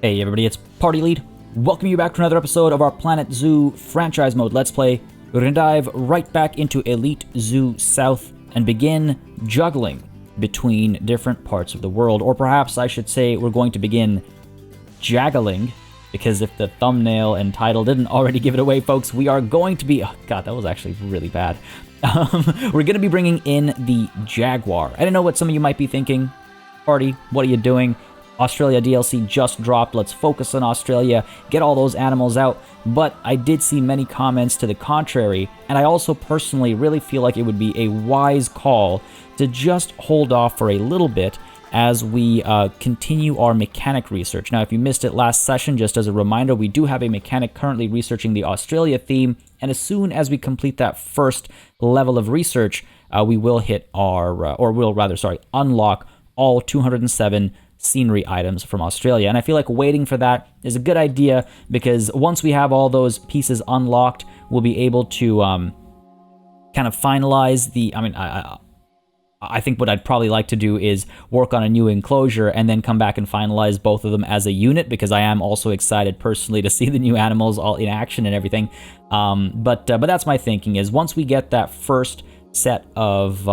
Hey everybody, it's Party Lead. Welcome you back to another episode of our Planet Zoo franchise mode Let's Play. We're going to dive right back into Elite Zoo South and begin juggling between different parts of the world. Or perhaps I should say we're going to begin JAG-GLING, because if the thumbnail and title didn't already give it away, folks, we are going to be... Oh god, that was actually really bad. We're going to be bringing in the Jaguar. I don't know what some of you might be thinking. Party, what are you doing? Australia DLC just dropped, let's focus on Australia, get all those animals out, but I did see many comments to the contrary, and I also personally really feel like it would be a wise call to just hold off for a little bit as we continue our mechanic research. Now, if you missed it last session, just as a reminder, we do have a mechanic currently researching the Australia theme, and as soon as we complete that first level of research, we will hit our, unlock all 207 scenery items from Australia. And I feel like waiting for that is a good idea, because once we have all those pieces unlocked, we'll be able to kind of finalize the... I think what I'd probably like to do is work on a new enclosure and then come back and finalize both of them as a unit, because I am also excited personally to see the new animals all in action and everything. But that's my thinking, is once we get that first set of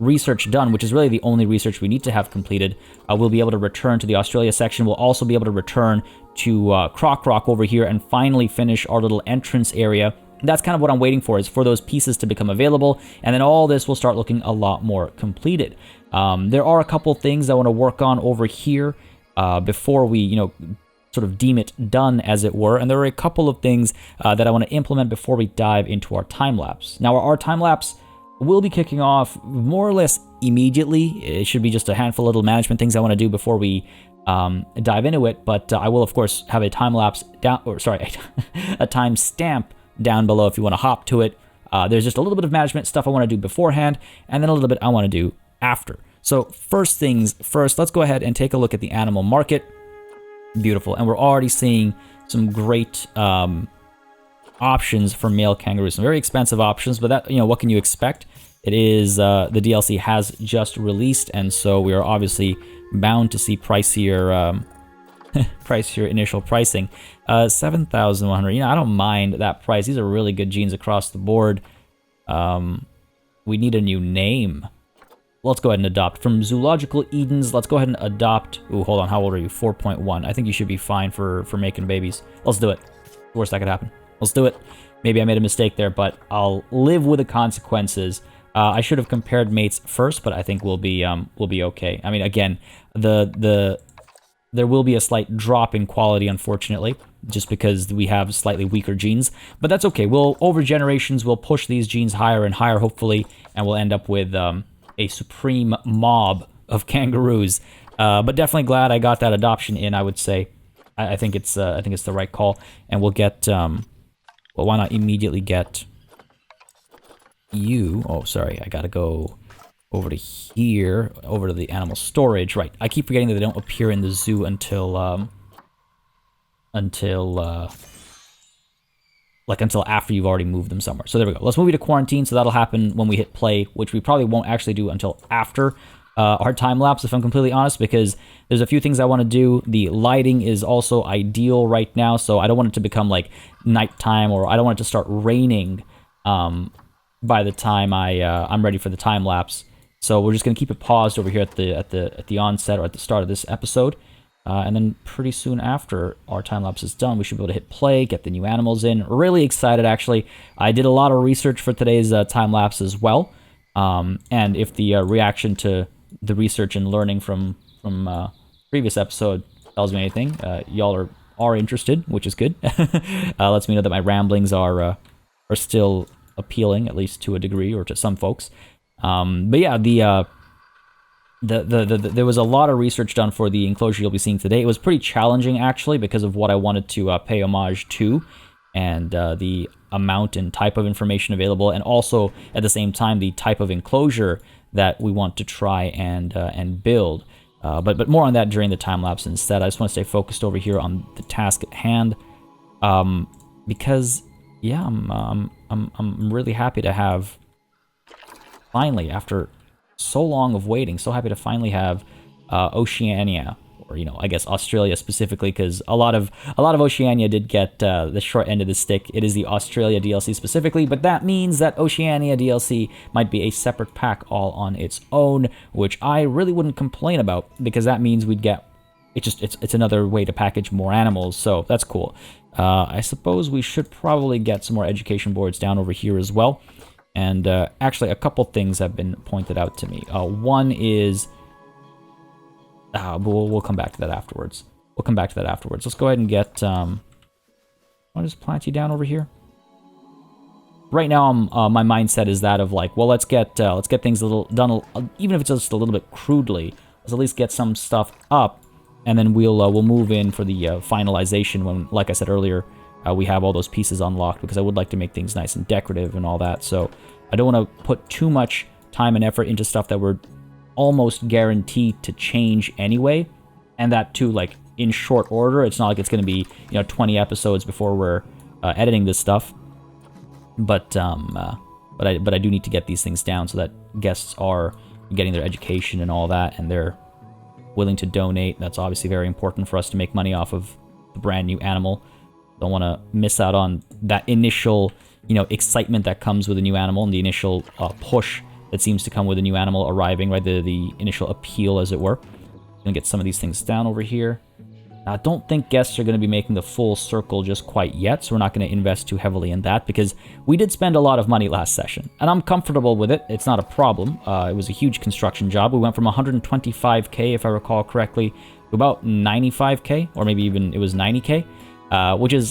research done, which is really the only research we need to have completed, we'll be able to return to the Australia section. We'll also be able to return to Croc Rock over here and finally finish our little entrance area. That's kind of what I'm waiting for, is for those pieces to become available, and then all this will start looking a lot more completed. There are a couple things I want to work on over here before we, sort of deem it done, as it were, and there are a couple of things that I want to implement before we dive into our time-lapse. Now, our time-lapse will be kicking off more or less immediately. It should be just a handful of little management things I want to do before we dive into it, but I will, of course, have a time-lapse down, a timestamp down below if you want to hop to it. There's just a little bit of management stuff I want to do beforehand, and then a little bit I want to do after. So first things first, let's go ahead and take a look at the animal market. Beautiful, and we're already seeing some great options for male kangaroos. Some very expensive options, but that, what can you expect? It is, the DLC has just released, and so we are obviously bound to see pricier initial pricing. 7,100. I don't mind that price. These are really good genes across the board. We need a new name. Let's go ahead and adopt. From Zoological Edens, let's go ahead and adopt... Ooh, hold on. How old are you? 4.1. I think you should be fine for making babies. Let's do it. Worst that could happen. Let's do it. Maybe I made a mistake there, but I'll live with the consequences. I should have compared mates first, but I think we'll be okay. I mean, again, there will be a slight drop in quality, unfortunately, just because we have slightly weaker genes. But that's okay. Over generations, we'll push these genes higher and higher, hopefully, and we'll end up with a supreme mob of kangaroos. But definitely glad I got that adoption in, I would say. I think it's the right call, and we'll get... well, why not immediately get you? Oh, sorry, I gotta go over to here, over to the animal storage. Right, I keep forgetting that they don't appear in the zoo until after you've already moved them somewhere. So there we go. Let's move you to quarantine, so that'll happen when we hit play, which we probably won't actually do until after our time lapse, if I'm completely honest, because there's a few things I want to do. The lighting is also ideal right now, so I don't want it to become like nighttime, or I don't want it to start raining by the time I'm ready for the time lapse. So we're just gonna keep it paused over here at the onset, or at the start of this episode, and then pretty soon after our time lapse is done, we should be able to hit play, get the new animals in. Really excited, actually. I did a lot of research for today's time lapse as well, and if the reaction to the research and learning from previous episode tells me anything, y'all are interested, which is good. Lets me know that my ramblings are still appealing, at least to a degree, or to some folks. But yeah, there was a lot of research done for the enclosure you'll be seeing today. It was pretty challenging, actually, because of what I wanted to pay homage to, and the amount and type of information available, and also at the same time the type of enclosure that we want to try and build. But more on that during the time lapse instead. I just want to stay focused over here on the task at hand, because yeah, I'm really happy to have, finally, after so long of waiting, so happy to finally have Oceania, or I guess Australia specifically, because a lot of Oceania did get the short end of the stick. It is the Australia DLC specifically, but that means that Oceania DLC might be a separate pack all on its own, which I really wouldn't complain about, because that means we'd get it's another way to package more animals, so that's cool. I suppose we should probably get some more education boards down over here as well. And actually, a couple things have been pointed out to me. One is, we'll come back to that afterwards. Let's go ahead and get. I'll just plant you down over here. Right now, my mindset is that of like, well, let's get things done, even if it's just a little bit crudely. Let's at least get some stuff up, and then we'll move in for the finalization when, like I said earlier, we have all those pieces unlocked, because I would like to make things nice and decorative and all that. So I don't want to put too much time and effort into stuff that we're almost guaranteed to change anyway, and that too, like, in short order. It's not like it's going to be 20 episodes before we're editing this stuff. But I do need to get these things down so that guests are getting their education and all that, and they're willing to donate. That's obviously very important for us to make money off of the brand new animal. Don't want to miss out on that initial, excitement that comes with a new animal, and the initial push that seems to come with a new animal arriving, right? The initial appeal, as it were. Gonna get some of these things down over here. Now, I don't think guests are going to be making the full circle just quite yet, so we're not going to invest too heavily in that, because we did spend a lot of money last session, and I'm comfortable with it. It's not a problem. It was a huge construction job. We went from 125k, if I recall correctly, to about 95k, or maybe even it was 90k.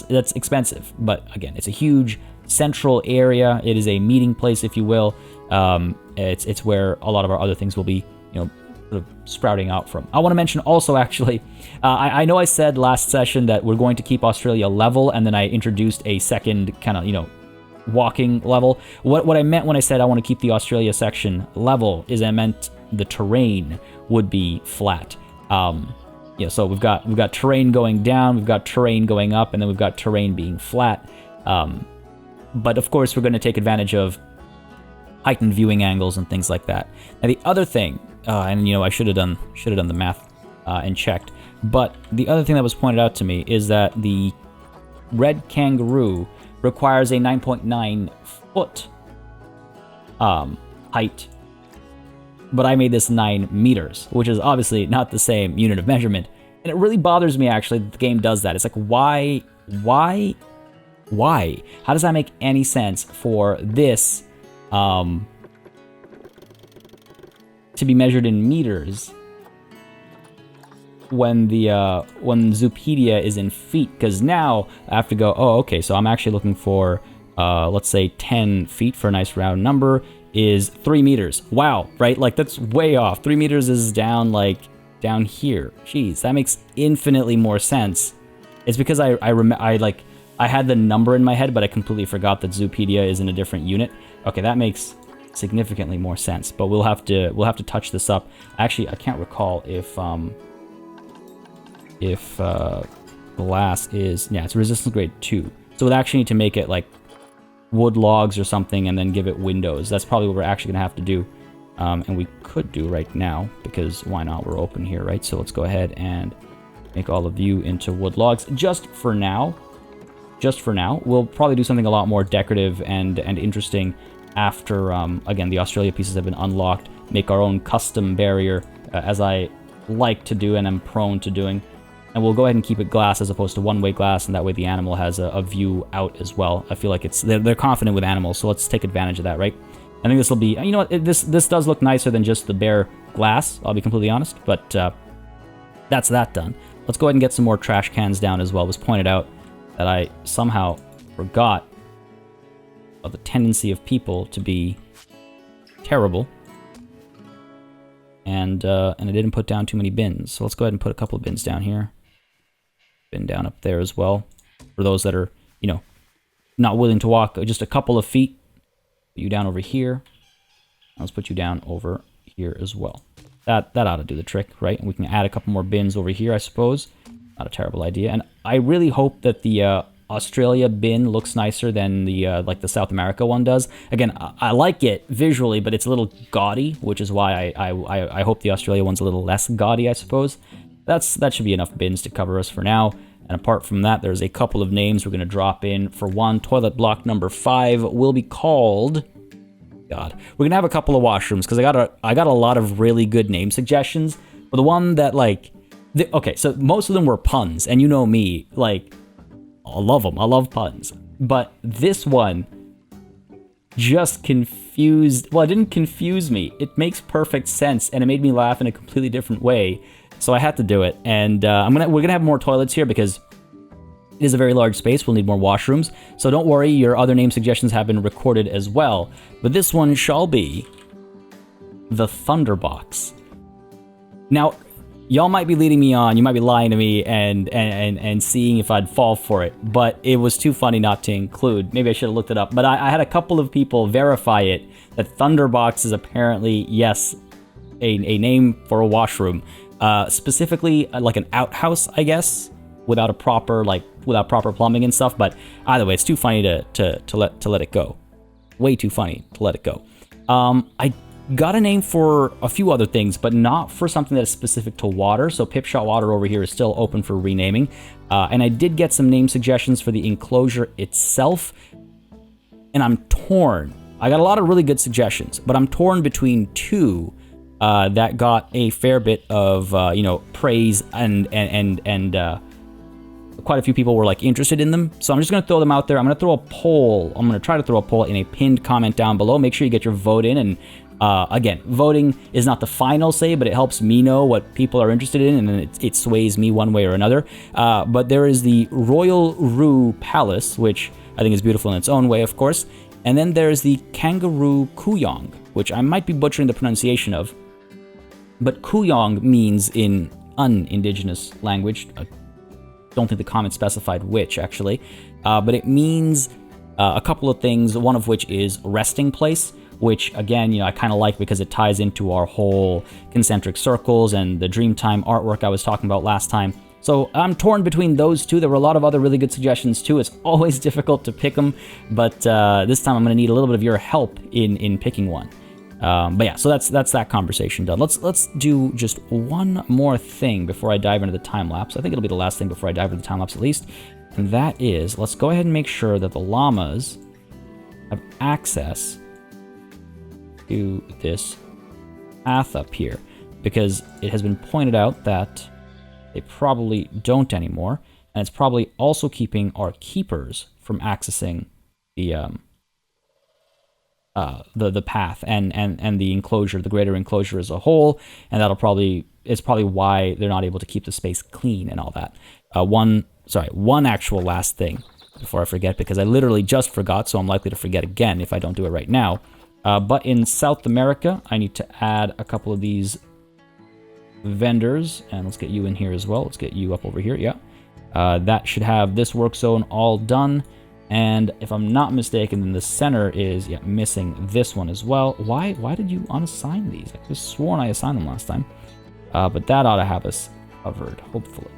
That's expensive, but again, it's a huge central area. It is a meeting place, if you will. It's where a lot of our other things will be, sort of sprouting out from. I want to mention also, actually, I know I said last session that we're going to keep Australia level, and then I introduced a second kind of, walking level. What I meant when I said I want to keep the Australia section level is I meant the terrain would be flat. So we've got terrain going down, we've got terrain going up, and then we've got terrain being flat. But of course, we're going to take advantage of heightened viewing angles and things like that. Now, the other thing, and I should have done the math and checked, but the other thing that was pointed out to me is that the red kangaroo requires a 9.9 foot height. But I made this 9 meters, which is obviously not the same unit of measurement. And it really bothers me, actually, that the game does that. It's like, why? How does that make any sense for this to be measured in meters when when Zoopedia is in feet? Because now I have to go, oh, okay, so I'm actually looking for, let's say 10 feet for a nice round number, is 3 meters. Wow, right? Like, that's way off. 3 meters is down here. Jeez, that makes infinitely more sense. It's because I had the number in my head, but I completely forgot that Zoopedia is in a different unit. Okay, that makes significantly more sense. But we'll have to touch this up. Actually, I can't recall if glass is, yeah, it's resistance grade 2. So we'll actually need to make it like wood logs or something, and then give it windows. That's probably what we're actually gonna have to do, and we could do right now, because why not? We're open here, right? So let's go ahead and make all of you into wood logs just for now. We'll probably do something a lot more decorative and interesting after again, the Australia pieces have been unlocked. Make our own custom barrier, as I like to do and am prone to doing. And we'll go ahead and keep it glass as opposed to one-way glass, and that way the animal has a view out as well. I feel like they're confident with animals, so let's take advantage of that, right? I think this will be, this does look nicer than just the bare glass, I'll be completely honest, but that's that done. Let's go ahead and get some more trash cans down as well. It was pointed out that I somehow forgot of the tendency of people to be terrible, and I didn't put down too many bins. So let's go ahead and put a couple of bins down here. Bin down up there as well. For those that are, not willing to walk just a couple of feet, put you down over here. Let's put you down over here as well. That ought to do the trick, right? And we can add a couple more bins over here, I suppose. Not a terrible idea. And I really hope that the Australia bin looks nicer than the like the South America one does. Again, I like it visually, but it's a little gaudy, which is why I hope the Australia one's a little less gaudy, I suppose. That should be enough bins to cover us for now. And apart from that, there's a couple of names we're going to drop in. For one, toilet block number 5 will be called... God. We're going to have a couple of washrooms, because I got a lot of really good name suggestions. But the one that, like... okay, so most of them were puns, and you know me, like, I love them. I love puns. But this one just confused... Well, it didn't confuse me. It makes perfect sense, and it made me laugh in a completely different way. So I had to do it, and we're gonna have more toilets here because it is a very large space. We'll need more washrooms. So don't worry, your other name suggestions have been recorded as well. But this one shall be the Thunderbox. Now, y'all might be leading me on. You might be lying to me and seeing if I'd fall for it. But it was too funny not to include. Maybe I should have looked it up. But I had a couple of people verify it that Thunderbox is apparently, yes, a name for a washroom. Specifically like an outhouse, I guess, without proper plumbing and stuff. But either way, it's too funny to let it go. Way too funny to let it go. I got a name for a few other things, but not for something that is specific to water. So Pipshot Water over here is still open for renaming. And I did get some name suggestions for the enclosure itself, and I'm torn. I got a lot of really good suggestions, but I'm torn between two that got a fair bit of praise, and quite a few people were like interested in them. So I'm just gonna throw them out there. I'm gonna throw a poll. I'm gonna try to throw a poll in a pinned comment down below. Make sure you get your vote in. And again, voting is not the final say, but it helps me know what people are interested in, and it sways me one way or another. But there is the Royal Roo Palace, which I think is beautiful in its own way, of course. And then there's the Kangaroo Kuyong, which I might be butchering the pronunciation of. But Kuyong means in un-indigenous language, I don't think the comment specified which, actually, but it means a couple of things, one of which is resting place, which, again, I kind of like because it ties into our whole concentric circles and the Dreamtime artwork I was talking about last time. So I'm torn between those two. There were a lot of other really good suggestions, too. It's always difficult to pick them, but this time I'm going to need a little bit of your help in picking one. But yeah, so that's that conversation done. Let's do just one more thing before I dive into the time lapse. I think it'll be the last thing before I dive into the time lapse, at least. And that is, let's go ahead and make sure that the llamas have access to this path up here, because it has been pointed out that they probably don't anymore, and it's probably also keeping our keepers from accessing the path and the enclosure, the greater enclosure as a whole, and it's probably why they're not able to keep the space clean and all that. One actual last thing before I forget, because I literally just forgot, so I'm likely to forget again if I don't do it right now. But in South America, I need to add a couple of these vendors, and let's get you in here as well. Let's get you up over here. Yeah, that should have this work zone all done. And if I'm not mistaken, then the center is missing this one as well. Why did you unassign these? I could have sworn I assigned them last time. But that ought to have us covered, hopefully.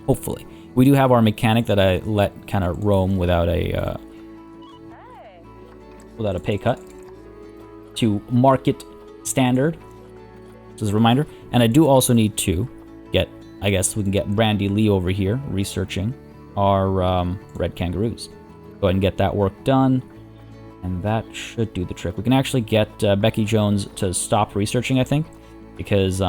Hopefully. We do have our mechanic that I let kind of roam without a pay cut to market standard. Just as a reminder. And I do also need to get, I guess we can get Brandy Lee over here researching our red kangaroos. Go ahead and get that work done, and that should do the trick. We can actually get Becky Jones to stop researching, I think, because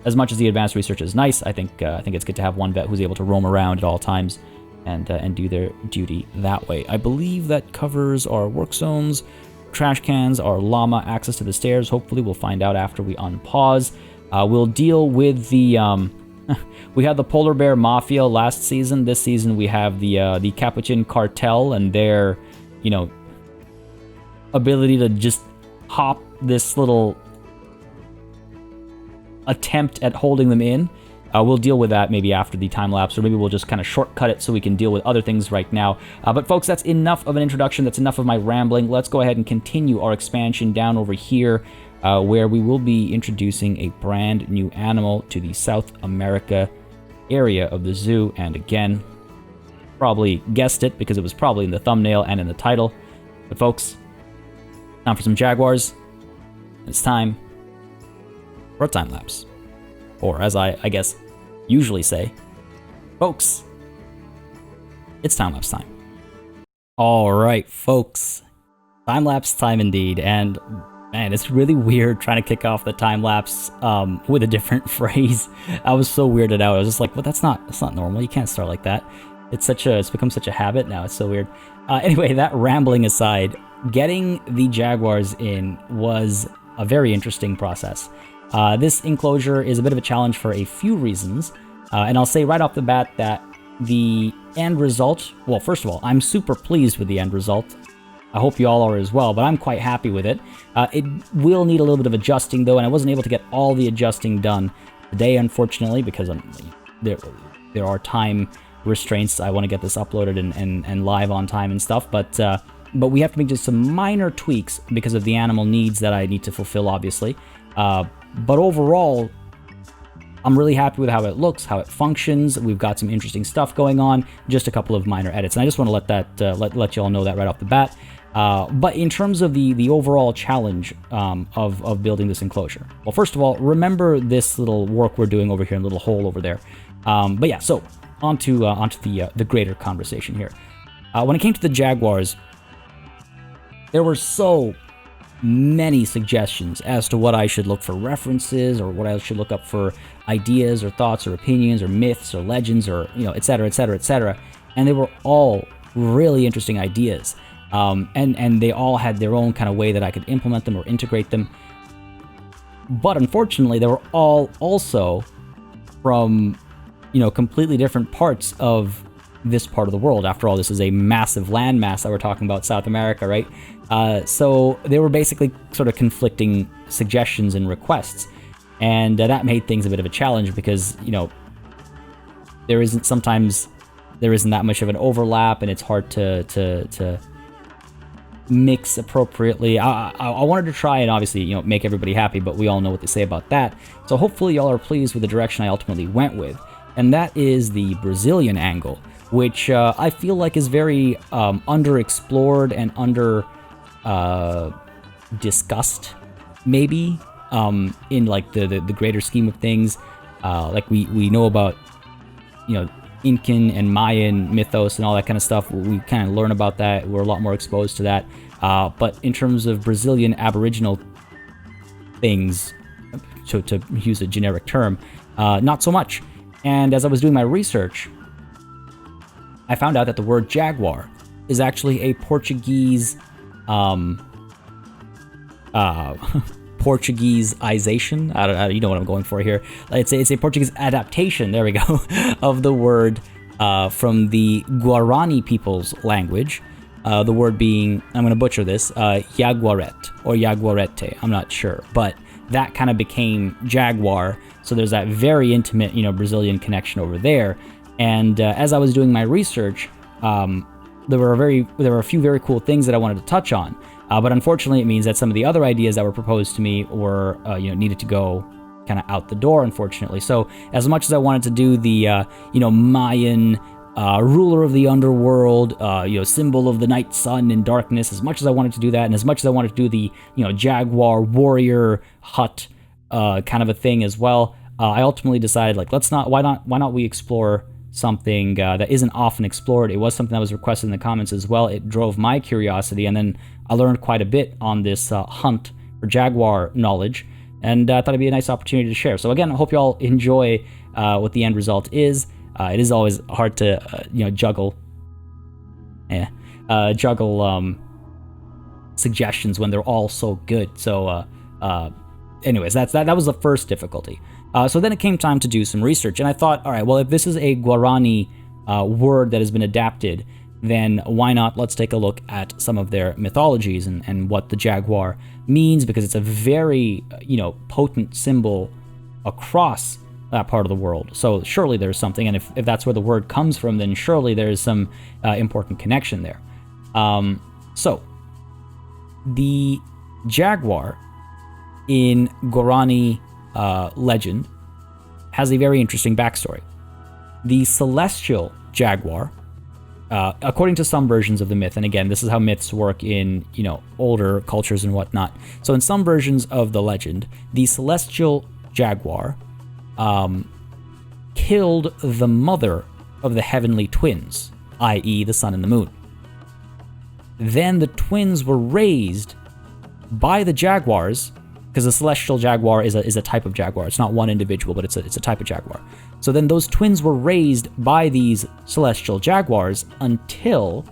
as much as the advanced research is nice, I think it's good to have one vet who's able to roam around at all times and do their duty that way. I believe that covers our work zones, trash cans, our llama access to the stairs. Hopefully we'll find out after we unpause. We'll deal with the we had the Polar Bear Mafia last season. This season we have the Capuchin Cartel and their, ability to just hop this little attempt at holding them in. We'll deal with that maybe after the time lapse, or maybe we'll just kind of shortcut it so we can deal with other things right now. But folks, that's enough of an introduction. That's enough of my rambling. Let's go ahead and continue our expansion down over here, where we will be introducing a brand new animal to the South America area of the zoo. And again, probably guessed it because it was probably in the thumbnail and in the title. But folks, time for some jaguars. It's time for a time lapse. or as I guess usually say, folks, it's time-lapse time. All right, folks, time-lapse time indeed, and man, it's really weird trying to kick off the time-lapse with a different phrase. I was so weirded out. I was just like, well, that's not normal. You can't start like that. It's become such a habit now. It's so weird. Anyway, that rambling aside, getting the Jaguars in was a very interesting process. This enclosure is a bit of a challenge for a few reasons, and I'll say right off the bat that the end result, well, first of all, I'm super pleased with the end result. I hope you all are as well, but I'm quite happy with it. It will need a little bit of adjusting, though, and I wasn't able to get all the adjusting done today, unfortunately, because there are time restraints. I want to get this uploaded and live on time and stuff, but we have to make just some minor tweaks because of the animal needs that I need to fulfill, obviously. But overall, I'm really happy with how it looks, how it functions. We've got some interesting stuff going on, just a couple of minor edits, and I just want to let that let you all know that right off the bat. But in terms of the overall challenge of building this enclosure, well, first of all, remember this little work we're doing over here in a little hole over there. But yeah, so onto the greater conversation here. When it came to the Jaguars, there were so many suggestions as to what I should look for references, or what I should look up for ideas or thoughts or opinions or myths or legends, or et cetera, et cetera, et cetera. And they were all really interesting ideas. And they all had their own kind of way that I could implement them or integrate them. But unfortunately, they were all also from completely different parts of this part of the world. After all, this is a massive landmass that we're talking about, South America, right? So they were basically sort of conflicting suggestions and requests, and that made things a bit of a challenge because there isn't that much of an overlap, and it's hard to mix appropriately. I wanted to try and obviously make everybody happy, but we all know what they say about that. So hopefully y'all are pleased with the direction I ultimately went with, and that is the Brazilian angle, which I feel like is very underexplored and under discussed, maybe, in like the greater scheme of things. Like we know about Incan and Mayan mythos and all that kind of stuff. We kind of learn about that. We're a lot more exposed to that. But in terms of Brazilian Aboriginal things, to use a generic term, not so much. And as I was doing my research, I found out that the word jaguar is actually a Portuguese Portugueseization. I don't know, you know what I'm going for here. It's a Portuguese adaptation, there we go, of the word from the Guarani people's language. The word being, I'm going to butcher this, jaguarete or jaguarete, I'm not sure, but that kind of became jaguar. So there's that very intimate, Brazilian connection over there. And as I was doing my research, there were a few very cool things that I wanted to touch on. But unfortunately, it means that some of the other ideas that were proposed to me were, needed to go kind of out the door, unfortunately. So as much as I wanted to do the, Mayan ruler of the underworld, symbol of the night, sun, and darkness, as much as I wanted to do that, and as much as I wanted to do the, jaguar warrior hut kind of a thing as well, I ultimately decided, like, why not we explore something that isn't often explored. It was something that was requested in the comments as well. It drove my curiosity, and then I learned quite a bit on this hunt for jaguar knowledge, and I thought it'd be a nice opportunity to share. So again, I hope you all enjoy what the end result is. It is always hard to juggle suggestions when they're all so good. So anyways, that was the first difficulty. So then it came time to do some research, and I thought, all right, well, if this is a Guarani word that has been adapted, then why not let's take a look at some of their mythologies and what the jaguar means, because it's a very, potent symbol across that part of the world. So surely there's something, and if that's where the word comes from, then surely there's some important connection there. So the jaguar in Guarani legend has a very interesting backstory. The celestial jaguar, according to some versions of the myth, and again, this is how myths work in, older cultures and whatnot. So in some versions of the legend, the celestial jaguar killed the mother of the heavenly twins, i.e. the sun and the moon. Then the twins were raised by the jaguars, because the celestial jaguar is a type of jaguar. It's not one individual, but it's a type of jaguar. So then those twins were raised by these celestial jaguars until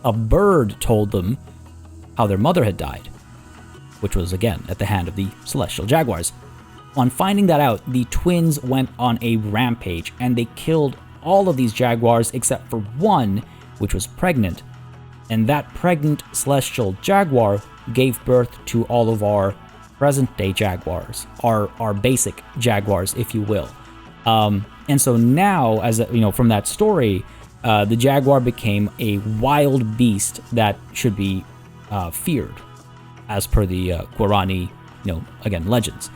a bird told them how their mother had died, which was, again, at the hand of the celestial jaguars. On finding that out, the twins went on a rampage, and they killed all of these jaguars except for one, which was pregnant. And that pregnant celestial jaguar gave birth to all of our present-day jaguars, our basic jaguars, if you will. And so now, from that story, the jaguar became a wild beast that should be feared, as per the Guarani, again, legends.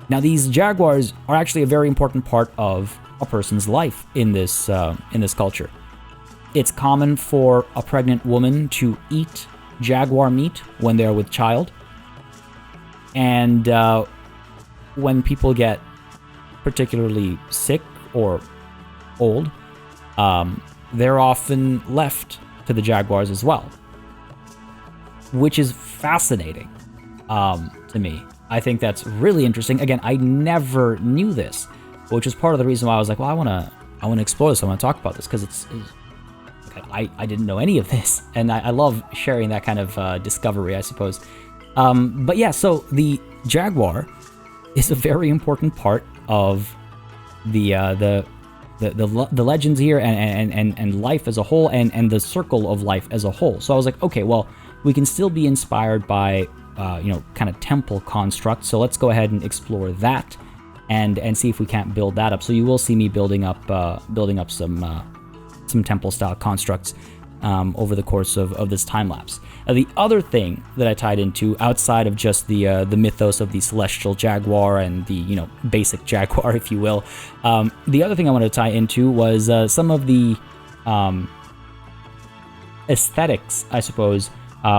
Now, these jaguars are actually a very important part of a person's life in this culture. It's common for a pregnant woman to eat jaguar meat when they're with child. And when people get particularly sick or old, they're often left to the jaguars as well, which is fascinating to me. I think that's really interesting. Again, I never knew this, which is part of the reason why I was like, well, I want to explore this. I want to talk about this because I didn't know any of this, and I love sharing that kind of discovery, I suppose. But yeah, so the jaguar is a very important part of the legends here and life as a whole, and the circle of life as a whole. So I was like, okay, well, we can still be inspired by kind of temple constructs. So let's go ahead and explore that and see if we can't build that up. So you will see me building up some temple style constructs over the course of this time lapse. The other thing that I tied into, outside of just the mythos of the celestial jaguar and the basic jaguar, if you will, the other thing I wanted to tie into was some of the aesthetics, I suppose,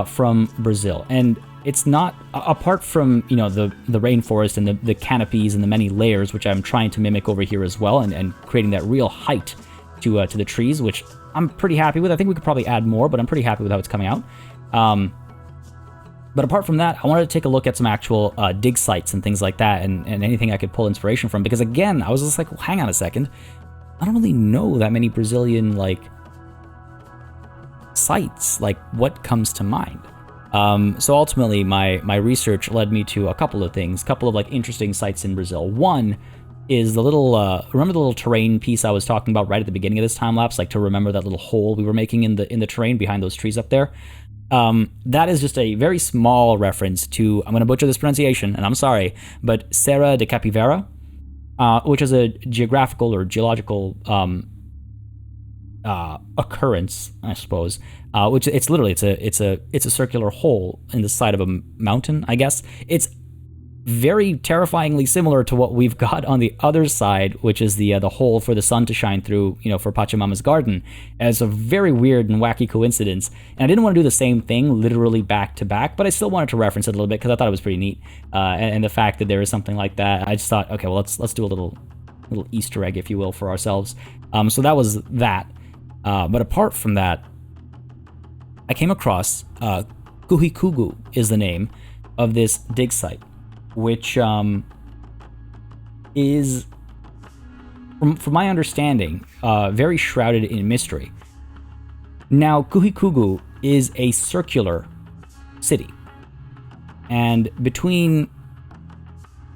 from Brazil. And it's not, apart from the rainforest and the canopies and the many layers, which I'm trying to mimic over here as well, and creating that real height to the trees, which I'm pretty happy with. I think we could probably add more, but I'm pretty happy with how it's coming out. But apart from that, I wanted to take a look at some actual dig sites and things like that, and anything I could pull inspiration from, because again, I was just like, well, hang on a second, I don't really know that many Brazilian sites. What comes to mind? So ultimately, my research led me to a couple of things, interesting sites in Brazil. One is the little, remember the little terrain piece I was talking about right at the beginning of this time lapse, to remember that little hole we were making in the terrain behind those trees up there? That is just a very small reference to, I'm going to butcher this pronunciation, and I'm sorry, but Serra de Capivara, which is a geographical or geological occurrence, I suppose. Which it's literally it's a circular hole in the side of a mountain, I guess. It's very terrifyingly similar to what we've got on the other side, which is the hole for the sun to shine through, for Pachamama's garden. And it's a very weird and wacky coincidence. And I didn't want to do the same thing literally back to back, but I still wanted to reference it a little bit because I thought it was pretty neat. And the fact that there is something like that, I just thought, okay, well, let's do a little Easter egg, if you will, for ourselves. So that was that. But apart from that, I came across Kuhikugu is the name of this dig site, which is, from my understanding, very shrouded in mystery. Now, Kuhikugu is a circular city, and between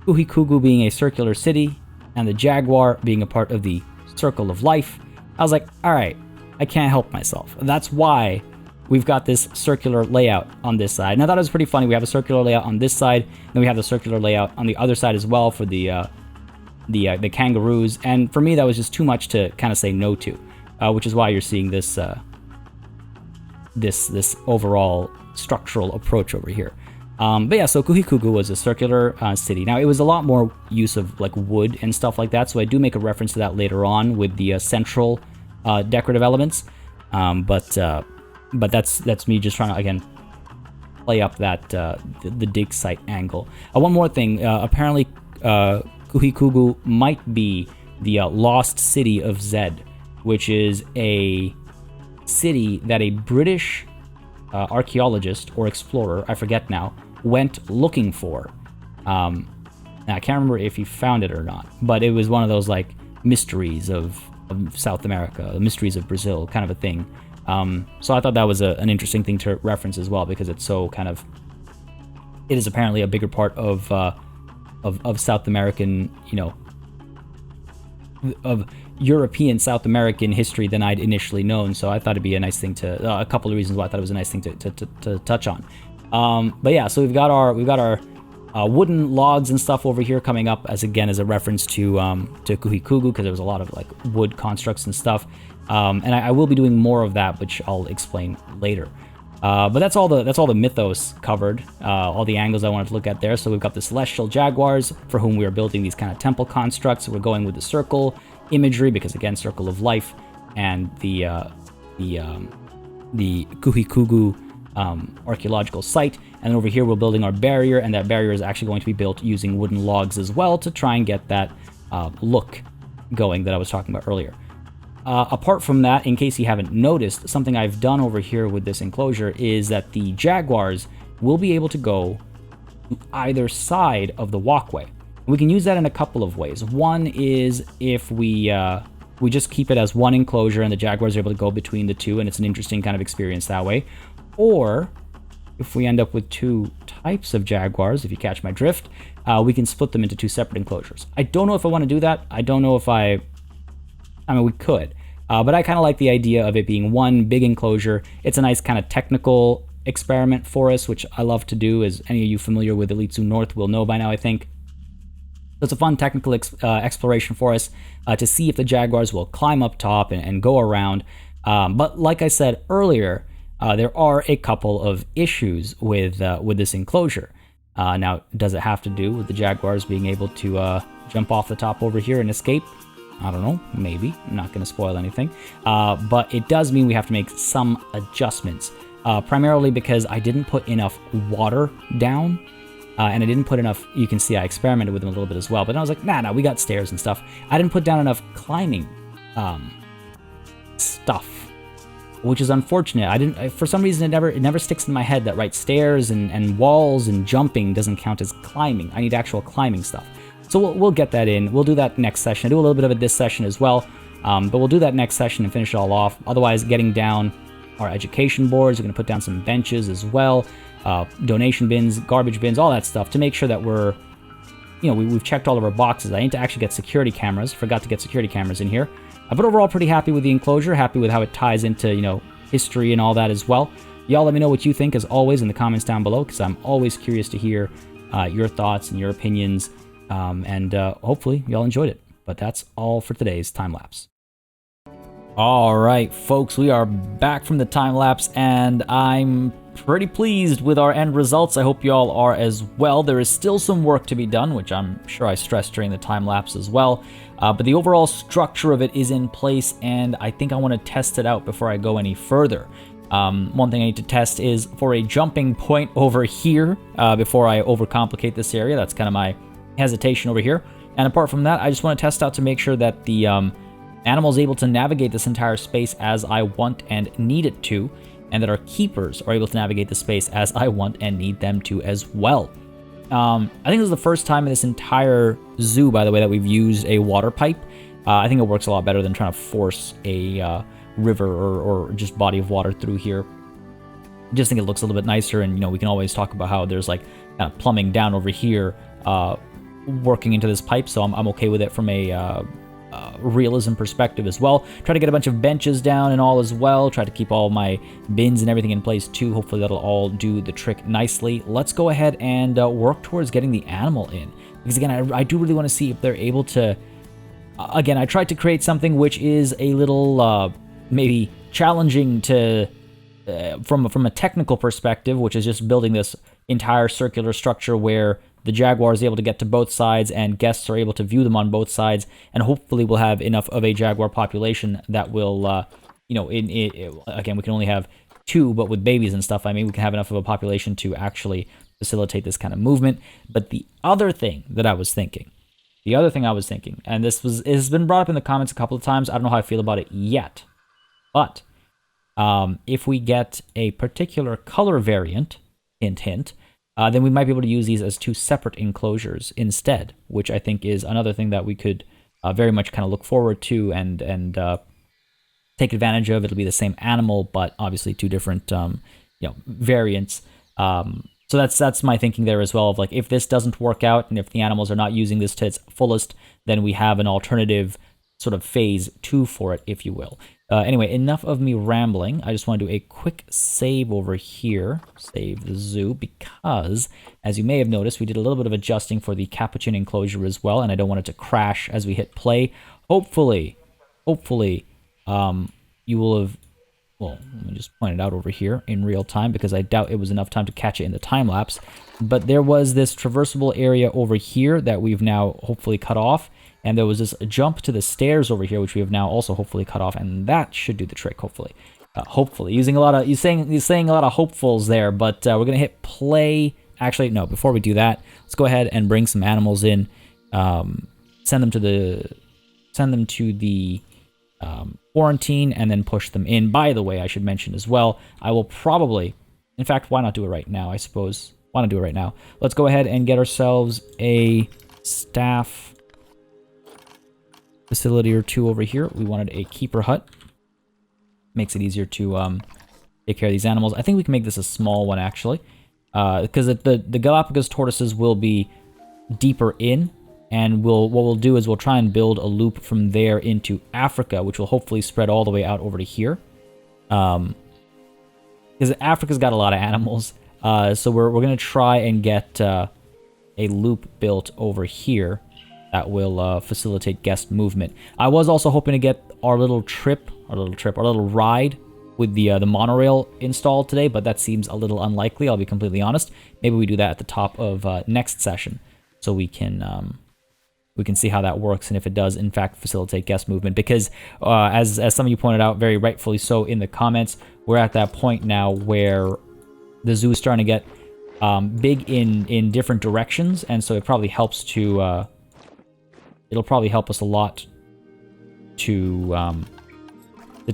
Kuhikugu being a circular city and the jaguar being a part of the circle of life, I was like, all right, I can't help myself. That's why we've got this circular layout on this side. And I thought it was pretty funny. We have a circular layout on this side, then we have the circular layout on the other side as well for the kangaroos. And for me, that was just too much to kind of say no to, which is why you're seeing this this overall structural approach over here. But yeah, so Kuhikugu was a circular city. Now, it was a lot more use of wood and stuff like that, so I do make a reference to that later on with the central decorative elements. But that's me just trying to, again, play up that the dig site angle. One more thing, apparently Kuhikugu might be the lost city of Zed, which is a city that a British archaeologist or explorer, I forget now, went looking for. Now, I can't remember if he found it or not, but it was one of those like mysteries of South America, the mysteries of Brazil, kind of a thing. So I thought that was an interesting thing to reference as well, because it's so kind of, it is apparently a bigger part of South American, of European South American history than I'd initially known. So I thought it'd be a nice thing to, a couple of reasons why I thought it was a nice thing to touch on. But yeah, so we've got our wooden logs and stuff over here coming up as a reference to Kuhikugu, because there was a lot of like wood constructs and stuff. And I will be doing more of that, which I'll explain later. But that's all the mythos covered, all the angles I wanted to look at there. So we've got the celestial jaguars, for whom we are building these kind of temple constructs. We're going with the circle imagery because, again, circle of life, and the Kuhikugu archaeological site. And then over here we're building our barrier, and that barrier is actually going to be built using wooden logs as well to try and get that look going that I was talking about earlier. Apart from that, in case you haven't noticed, something I've done over here with this enclosure is that the jaguars will be able to go to either side of the walkway. We can use that in a couple of ways. One is if we just keep it as one enclosure and the jaguars are able to go between the two, and it's an interesting kind of experience that way. Or if we end up with two types of jaguars, if you catch my drift, we can split them into two separate enclosures. I don't know if I want to do that. I don't know if I mean, we could, but I kind of like the idea of it being one big enclosure. It's a nice kind of technical experiment for us, which I love to do, as any of you familiar with Elite Zoo North will know by now, I think. So it's a fun technical exploration for us to see if the jaguars will climb up top and go around. But like I said earlier, there are a couple of issues with this enclosure. Now, does it have to do with the jaguars being able to jump off the top over here and escape? I don't know, maybe. I'm not going to spoil anything. But it does mean we have to make some adjustments, primarily because I didn't put enough water down, and I didn't put enough, you can see I experimented with them a little bit as well, but then I was like, nah, we got stairs and stuff. I didn't put down enough climbing stuff, which is unfortunate. I didn't, for some reason, it never sticks in my head that, right, stairs and walls and jumping doesn't count as climbing. I need actual climbing stuff. So we'll get that in. We'll do that next session. I do a little bit of it this session as well, but we'll do that next session and finish it all off. Otherwise, getting down our education boards, we're going to put down some benches as well, donation bins, garbage bins, all that stuff to make sure that we're, we've checked all of our boxes. I need to actually get security cameras. Forgot to get security cameras in here. But overall, pretty happy with the enclosure, happy with how it ties into, history and all that as well. Y'all let me know what you think, as always, in the comments down below, because I'm always curious to hear your thoughts and your opinions. And hopefully y'all enjoyed it. But that's all for today's time lapse. All right, folks, we are back from the time lapse, and I'm pretty pleased with our end results. I hope y'all are as well. There is still some work to be done, which I'm sure I stressed during the time lapse as well. But the overall structure of it is in place, and I think I want to test it out before I go any further. One thing I need to test is for a jumping point over here before I overcomplicate this area. That's kind of my hesitation over here. And apart from that, I just want to test out to make sure that the animal is able to navigate this entire space as I want and need it to, and that our keepers are able to navigate the space as I want and need them to as well. I think this is the first time in this entire zoo, by the way, that we've used a water pipe. I think it works a lot better than trying to force a river or just body of water through here. I just think it looks a little bit nicer, and we can always talk about how there's like kind of plumbing down over here working into this pipe, so I'm okay with it from a realism perspective as well. Try to get a bunch of benches down and all as well. Try to keep all my bins and everything in place too. Hopefully that'll all do the trick nicely. Let's go ahead and work towards getting the animal in, because again, I do really want to see if they're able to. Again, I tried to create something which is a little maybe challenging to from a technical perspective, which is just building this entire circular structure where the jaguar is able to get to both sides and guests are able to view them on both sides, and hopefully we'll have enough of a jaguar population that will, again, we can only have two, but with babies and stuff, I mean, we can have enough of a population to actually facilitate this kind of movement. But the other thing that I was thinking The other thing I was thinking, and it has been brought up in the comments a couple of times. I don't know how I feel about it yet, but if we get a particular color variant, hint, hint, then we might be able to use these as 2 separate enclosures instead, which I think is another thing that we could very much kind of look forward to and take advantage of. It'll be the same animal, but obviously 2 different variants. So that's my thinking there as well, of like, if this doesn't work out and if the animals are not using this to its fullest, then we have an alternative sort of phase 2 for it, if you will. Anyway, enough of me rambling. I just want to do a quick save over here, save the zoo, because as you may have noticed, we did a little bit of adjusting for the capuchin enclosure as well, and I don't want it to crash as we hit play. Hopefully, you will have, well, let me just point it out over here in real time, because I doubt it was enough time to catch it in the time lapse. But there was this traversable area over here that we've now hopefully cut off, and there was this jump to the stairs over here, which we have now also hopefully cut off, and that should do the trick. Hopefully, using a lot of you're saying a lot of hopefuls there, but we're gonna hit play. Actually, no. Before we do that, let's go ahead and bring some animals in. Send them to the quarantine, and then push them in. By the way, I should mention as well, I will probably, in fact, why not do it right now? I suppose. Why not do it right now? Let's go ahead and get ourselves a staff facility or 2 over here. We wanted a keeper hut. Makes it easier to take care of these animals. I think we can make this a small one, actually, because the Galapagos tortoises will be deeper in, and what we'll do is we'll try and build a loop from there into Africa, which will hopefully spread all the way out over to here. Because Africa's got a lot of animals, so we're going to try and get a loop built over here that will facilitate guest movement. I was also hoping to get our little ride with the monorail installed today, but that seems a little unlikely, I'll be completely honest. Maybe we do that at the top of next session, so we can see how that works, and if it does in fact facilitate guest movement. Because as some of you pointed out, very rightfully so in the comments, we're at that point now where the zoo is starting to get big in different directions, and so it probably helps to it'll probably help us a lot to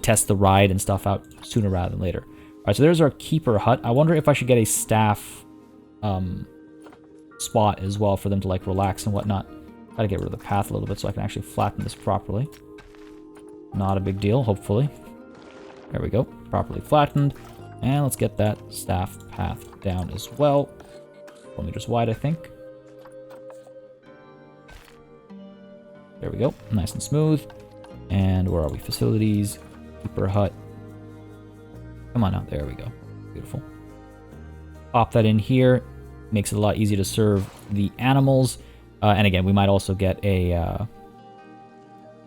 test the ride and stuff out sooner rather than later. All right, so there's our keeper hut. I wonder if I should get a staff spot as well for them to like relax and whatnot. Gotta get rid of the path a little bit so I can actually flatten this properly. Not a big deal, hopefully. There we go, properly flattened. And let's get that staff path down as well. 4 meters wide, I think. There we go, nice and smooth. And where are we? Facilities, keeper hut. Come on now, there we go. Beautiful. Pop that in here. Makes it a lot easier to serve the animals. And again, we might also get a...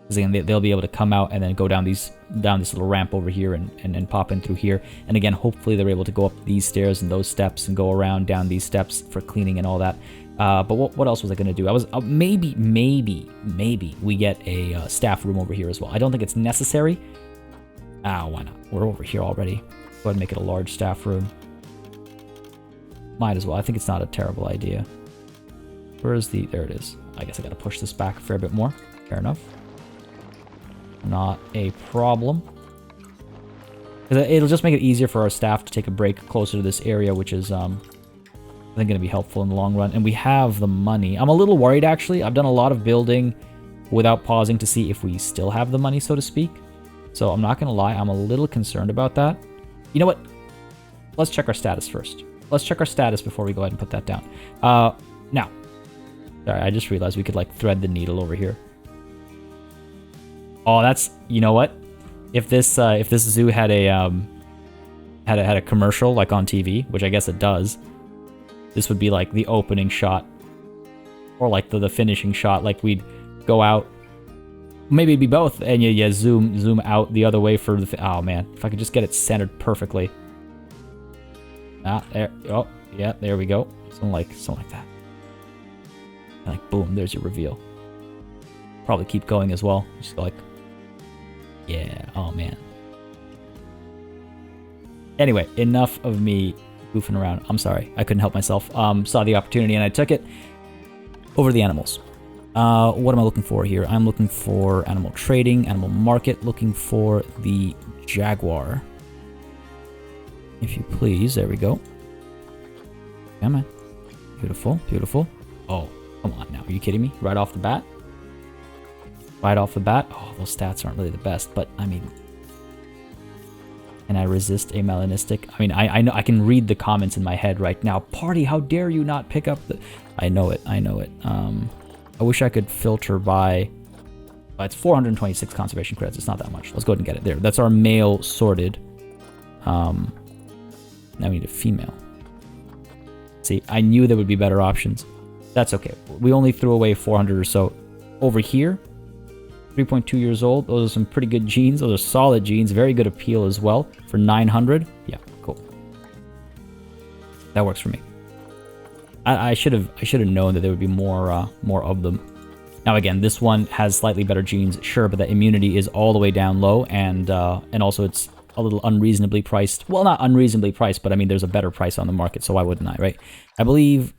because again, they'll be able to come out and then go down this little ramp over here and pop in through here. And again, hopefully they're able to go up these stairs and those steps and go around down these steps for cleaning and all that. But what else was I going to do? I was maybe we get a staff room over here as well. I don't think it's necessary. Why not? We're over here already. Go ahead and make it a large staff room. Might as well. I think it's not a terrible idea. Where is the... There it is. I guess I got to push this back a fair bit more. Fair enough. Not a problem. It'll just make it easier for our staff to take a break closer to this area, which is... I think going to be helpful in the long run. And we have the money. I'm a little worried, actually. I've done a lot of building without pausing to see if we still have the money, so to speak. So I'm not going to lie. I'm a little concerned about that. You know what? Let's check our status first. Let's check our status before we go ahead and put that down. Now. Sorry, I just realized we could, like, thread the needle over here. Oh, that's... You know what? If this zoo had a commercial, like, on TV, which I guess it does... This would be like the opening shot, or like the finishing shot. Like we'd go out, maybe it'd be both, and you zoom out the other way for the. Oh man, if I could just get it centered perfectly. There. Oh yeah, there we go. Something like that. And like boom, there's your reveal. Probably keep going as well. Just like, yeah. Oh man. Anyway, enough of me goofing around. I'm sorry. I couldn't help myself. Saw the opportunity and I took it. Over the animals. What am I looking for here? I'm looking for animal trading, animal market, looking for the jaguar. If you please, there we go. Come on. Beautiful, beautiful. Oh, come on now. Are you kidding me? Right off the bat? Right off the bat? Oh, those stats aren't really the best, but I mean... Can I resist a melanistic? I mean, I know I can read the comments in my head right now. Party, how dare you not pick up the... I know it, I know it. I wish I could filter by... it's 426 conservation credits. It's not that much. Let's go ahead and get it there. That's our male sorted. Now we need a female. See, I knew there would be better options. That's okay. We only threw away 400 or so. Over here, 3.2 years old. Those are some pretty good genes. Those are solid genes. Very good appeal as well. For 900. Yeah, cool. That works for me. I should have known that there would be more of them. Now again, this one has slightly better genes, sure, but the immunity is all the way down low, and also it's a little unreasonably priced. Well, not unreasonably priced, but I mean there's a better price on the market, so why wouldn't I, right? I believe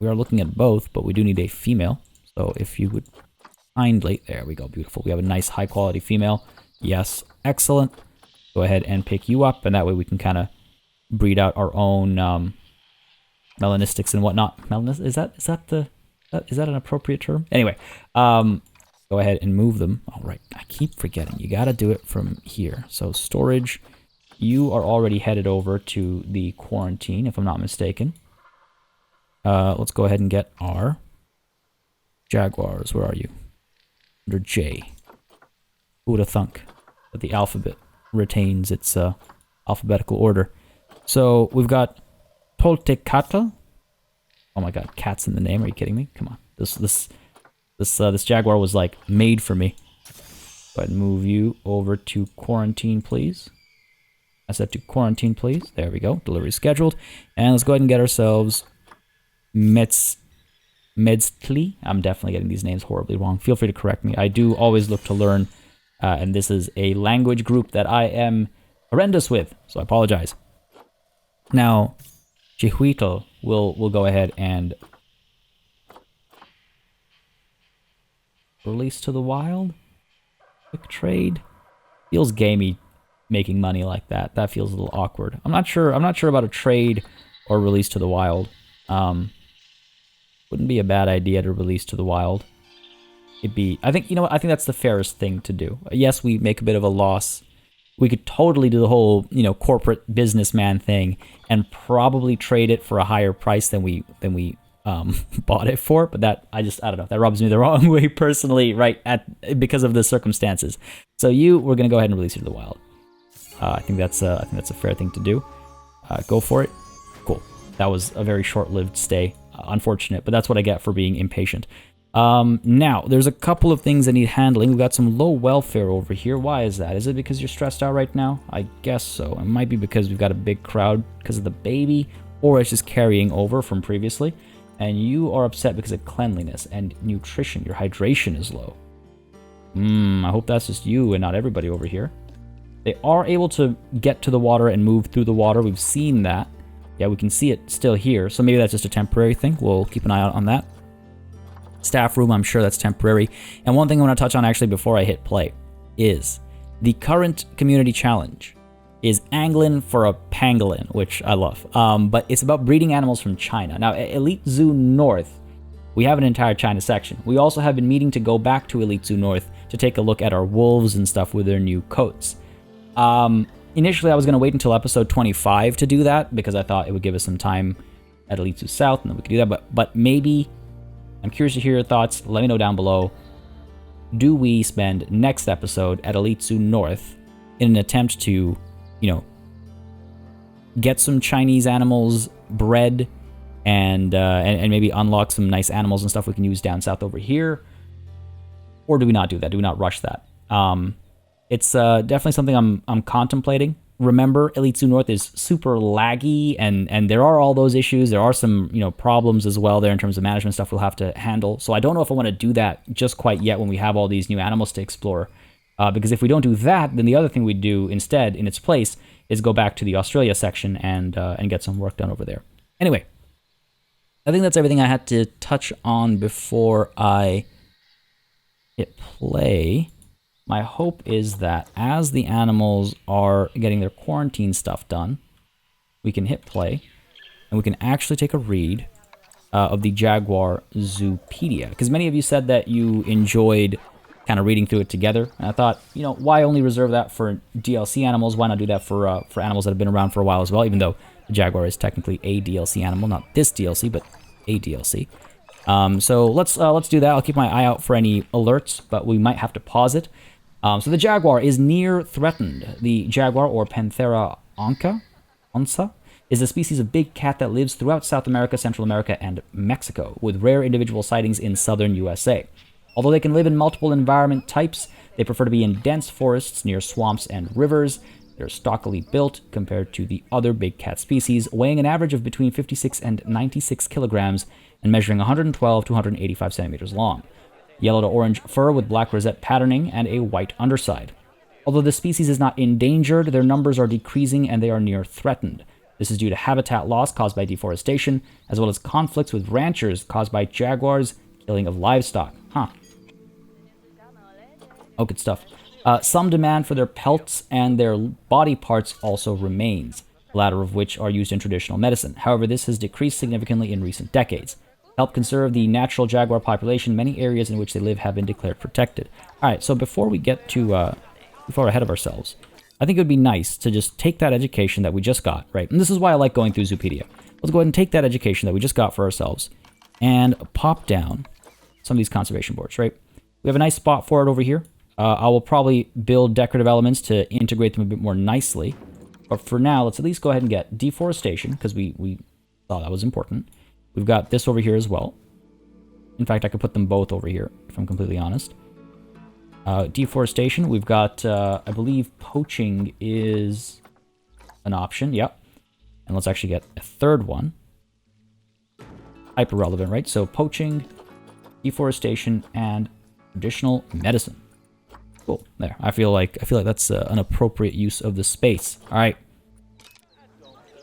we are looking at both, but we do need a female. So if you would kindly, there we go, beautiful. We have a nice high quality female. Yes, excellent. Go ahead and pick you up, and that way we can kind of breed out our own melanistics and whatnot. Is that an appropriate term? Anyway, go ahead and move them. All right, I keep forgetting. You got to do it from here. So storage, you are already headed over to the quarantine, if I'm not mistaken. Let's go ahead and get our jaguars. Where are you? Under J. Who would have thunk that the alphabet retains its alphabetical order? So we've got Toltecatl. Oh my god, cat's in the name. Are you kidding me? Come on. This jaguar was like made for me. Go ahead and move you over to quarantine, please. I said to quarantine, please. There we go. Delivery scheduled. And let's go ahead and get ourselves Metztli. I'm definitely getting these names horribly wrong. Feel free to correct me. I do always look to learn, and this is a language group that I am horrendous with, so I apologize. Now, Chihuitl will go ahead and release to the wild. Quick trade. Feels gamey making money like that. That feels a little awkward. I'm not sure about a trade or release to the wild. Wouldn't be a bad idea to release to the wild. I think that's the fairest thing to do. Yes, we make a bit of a loss. We could totally do the whole, corporate businessman thing and probably trade it for a higher price than we bought it for. But that, I don't know, that rubs me the wrong way personally, right, because of the circumstances. So we're going to go ahead and release you to the wild. I think that's a fair thing to do. Go for it. Cool. That was a very short-lived stay. Unfortunate, but that's what I get for being impatient. Now, there's a couple of things that need handling. We've got some low welfare over here. Why is that? Is it because you're stressed out right now? I guess so. It might be because we've got a big crowd because of the baby, or it's just carrying over from previously. And you are upset because of cleanliness and nutrition. Your hydration is low. I hope that's just you and not everybody over here. They are able to get to the water and move through the water. We've seen that. Yeah, we can see it still here. So maybe that's just a temporary thing. We'll keep an eye out on that. Staff room, I'm sure that's temporary. And one thing I want to touch on actually before I hit play is the current community challenge is angling for a pangolin, which I love. But it's about breeding animals from China. Now, at Elite Zoo North, we have an entire China section. We also have been meeting to go back to Elite Zoo North to take a look at our wolves and stuff with their new coats. Initially, I was going to wait until episode 25 to do that because I thought it would give us some time at Elite Zoo South and then we could do that. But maybe, I'm curious to hear your thoughts. Let me know down below. Do we spend next episode at Elite Zoo North in an attempt to, get some Chinese animals bred and maybe unlock some nice animals and stuff we can use down south over here? Or do we not do that? Do we not rush that? It's definitely something I'm contemplating. Remember, Elite Zoo North is super laggy, and there are all those issues. There are some problems as well there in terms of management stuff we'll have to handle. So I don't know if I want to do that just quite yet when we have all these new animals to explore. Because if we don't do that, then the other thing we'd do instead, in its place, is go back to the Australia section and get some work done over there. Anyway, I think that's everything I had to touch on before I hit play, my hope is that as the animals are getting their quarantine stuff done, we can hit play, and we can actually take a read of the Jaguar Zoopedia. Because many of you said that you enjoyed kind of reading through it together. And I thought, you know, why only reserve that for DLC animals? Why not do that for animals that have been around for a while as well? Even though the Jaguar is technically a DLC animal, not this DLC, but a DLC. So let's do that. I'll keep my eye out for any alerts, but we might have to pause it. So the Jaguar is near threatened. The Jaguar, or Panthera onca, is a species of big cat that lives throughout South America, Central America, and Mexico, with rare individual sightings in southern USA. Although they can live in multiple environment types, they prefer to be in dense forests near swamps and rivers. They're stockily built compared to the other big cat species, weighing an average of between 56 and 96 kilograms and measuring 112 to 185 centimeters long. Yellow to orange fur with black rosette patterning and a white underside. Although the species is not endangered, their numbers are decreasing and they are near threatened. This is due to habitat loss caused by deforestation, as well as conflicts with ranchers caused by jaguars' killing of livestock. Huh. Oh, good stuff. Some demand for their pelts and their body parts also remains, the latter of which are used in traditional medicine. However, this has decreased significantly in recent decades. To help conserve the natural jaguar population, many areas in which they live have been declared protected. Alright, so before we get to, before we're ahead of ourselves, I think it would be nice to just take that education that we just got, right? And this is why I like going through Zoopedia. Let's go ahead and take that education that we just got for ourselves and pop down some of these conservation boards, right? We have a nice spot for it over here. I will probably build decorative elements to integrate them a bit more nicely. But for now, let's at least go ahead and get deforestation, because we thought that was important. We've got this over here as well. In fact, I could put them both over here, if I'm completely honest. Deforestation, we've got, I believe poaching is an option. Yep. And let's actually get a third one. Hyper relevant, right? So poaching, deforestation, and traditional medicine. Cool. There. I feel like that's an appropriate use of the space. All right.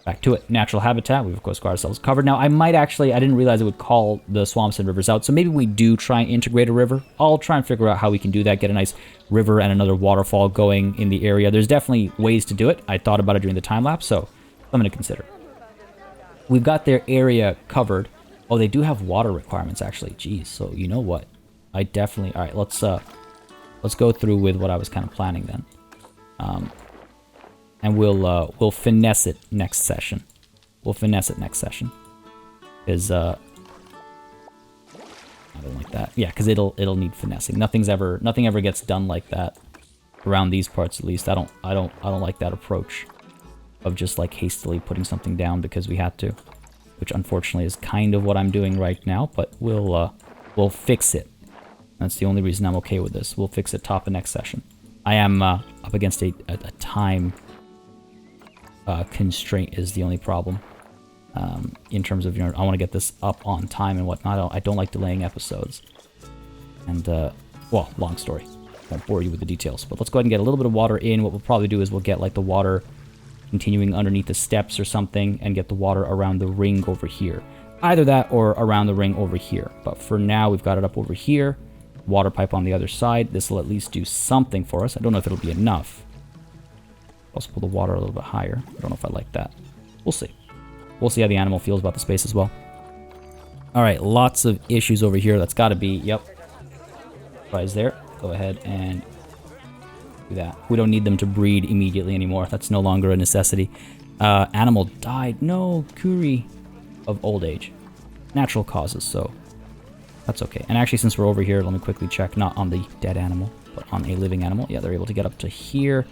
Back to it. Natural habitat. We've, of course, got ourselves covered. Now, I didn't realize it would call the swamps and rivers out, so maybe we do try and integrate a river. I'll try and figure out how we can do that, get a nice river and another waterfall going in the area. There's definitely ways to do it. I thought about it during the time lapse, so I'm going to consider. We've got their area covered. Oh, they do have water requirements, actually. Jeez, so you know what? I definitely... All right, let's go through with what I was kind of planning then. And we'll finesse it next session. Because, I don't like that. Yeah, because it'll need finessing. Nothing ever gets done like that. Around these parts, at least. I don't like that approach of just, like, hastily putting something down because we had to. Which, unfortunately, is kind of what I'm doing right now. But we'll fix it. That's the only reason I'm okay with this. We'll fix it top of next session. I am up against a time constraint is the only problem. In terms of, you know, I want to get this up on time and whatnot. I don't like delaying episodes. And, well, long story. Won't bore you with the details. But let's go ahead and get a little bit of water in. What we'll probably do is we'll get, like, the water continuing underneath the steps or something and get the water around the ring over here. Either that or around the ring over here. But for now, we've got it up over here. Water pipe on the other side. This will at least do something for us. I don't know if it'll be enough. Also pull the water a little bit higher. I don't know if I like that. We'll see. We'll see how the animal feels about the space as well. Alright, lots of issues over here. That's got to be, yep. Prize there. Go ahead and do that. We don't need them to breed immediately anymore. That's no longer a necessity. Animal died. No, Kuri. Of old age. Natural causes, so that's okay. And actually, since we're over here, let me quickly check. Not on the dead animal, but on a living animal. Yeah, they're able to get up to here.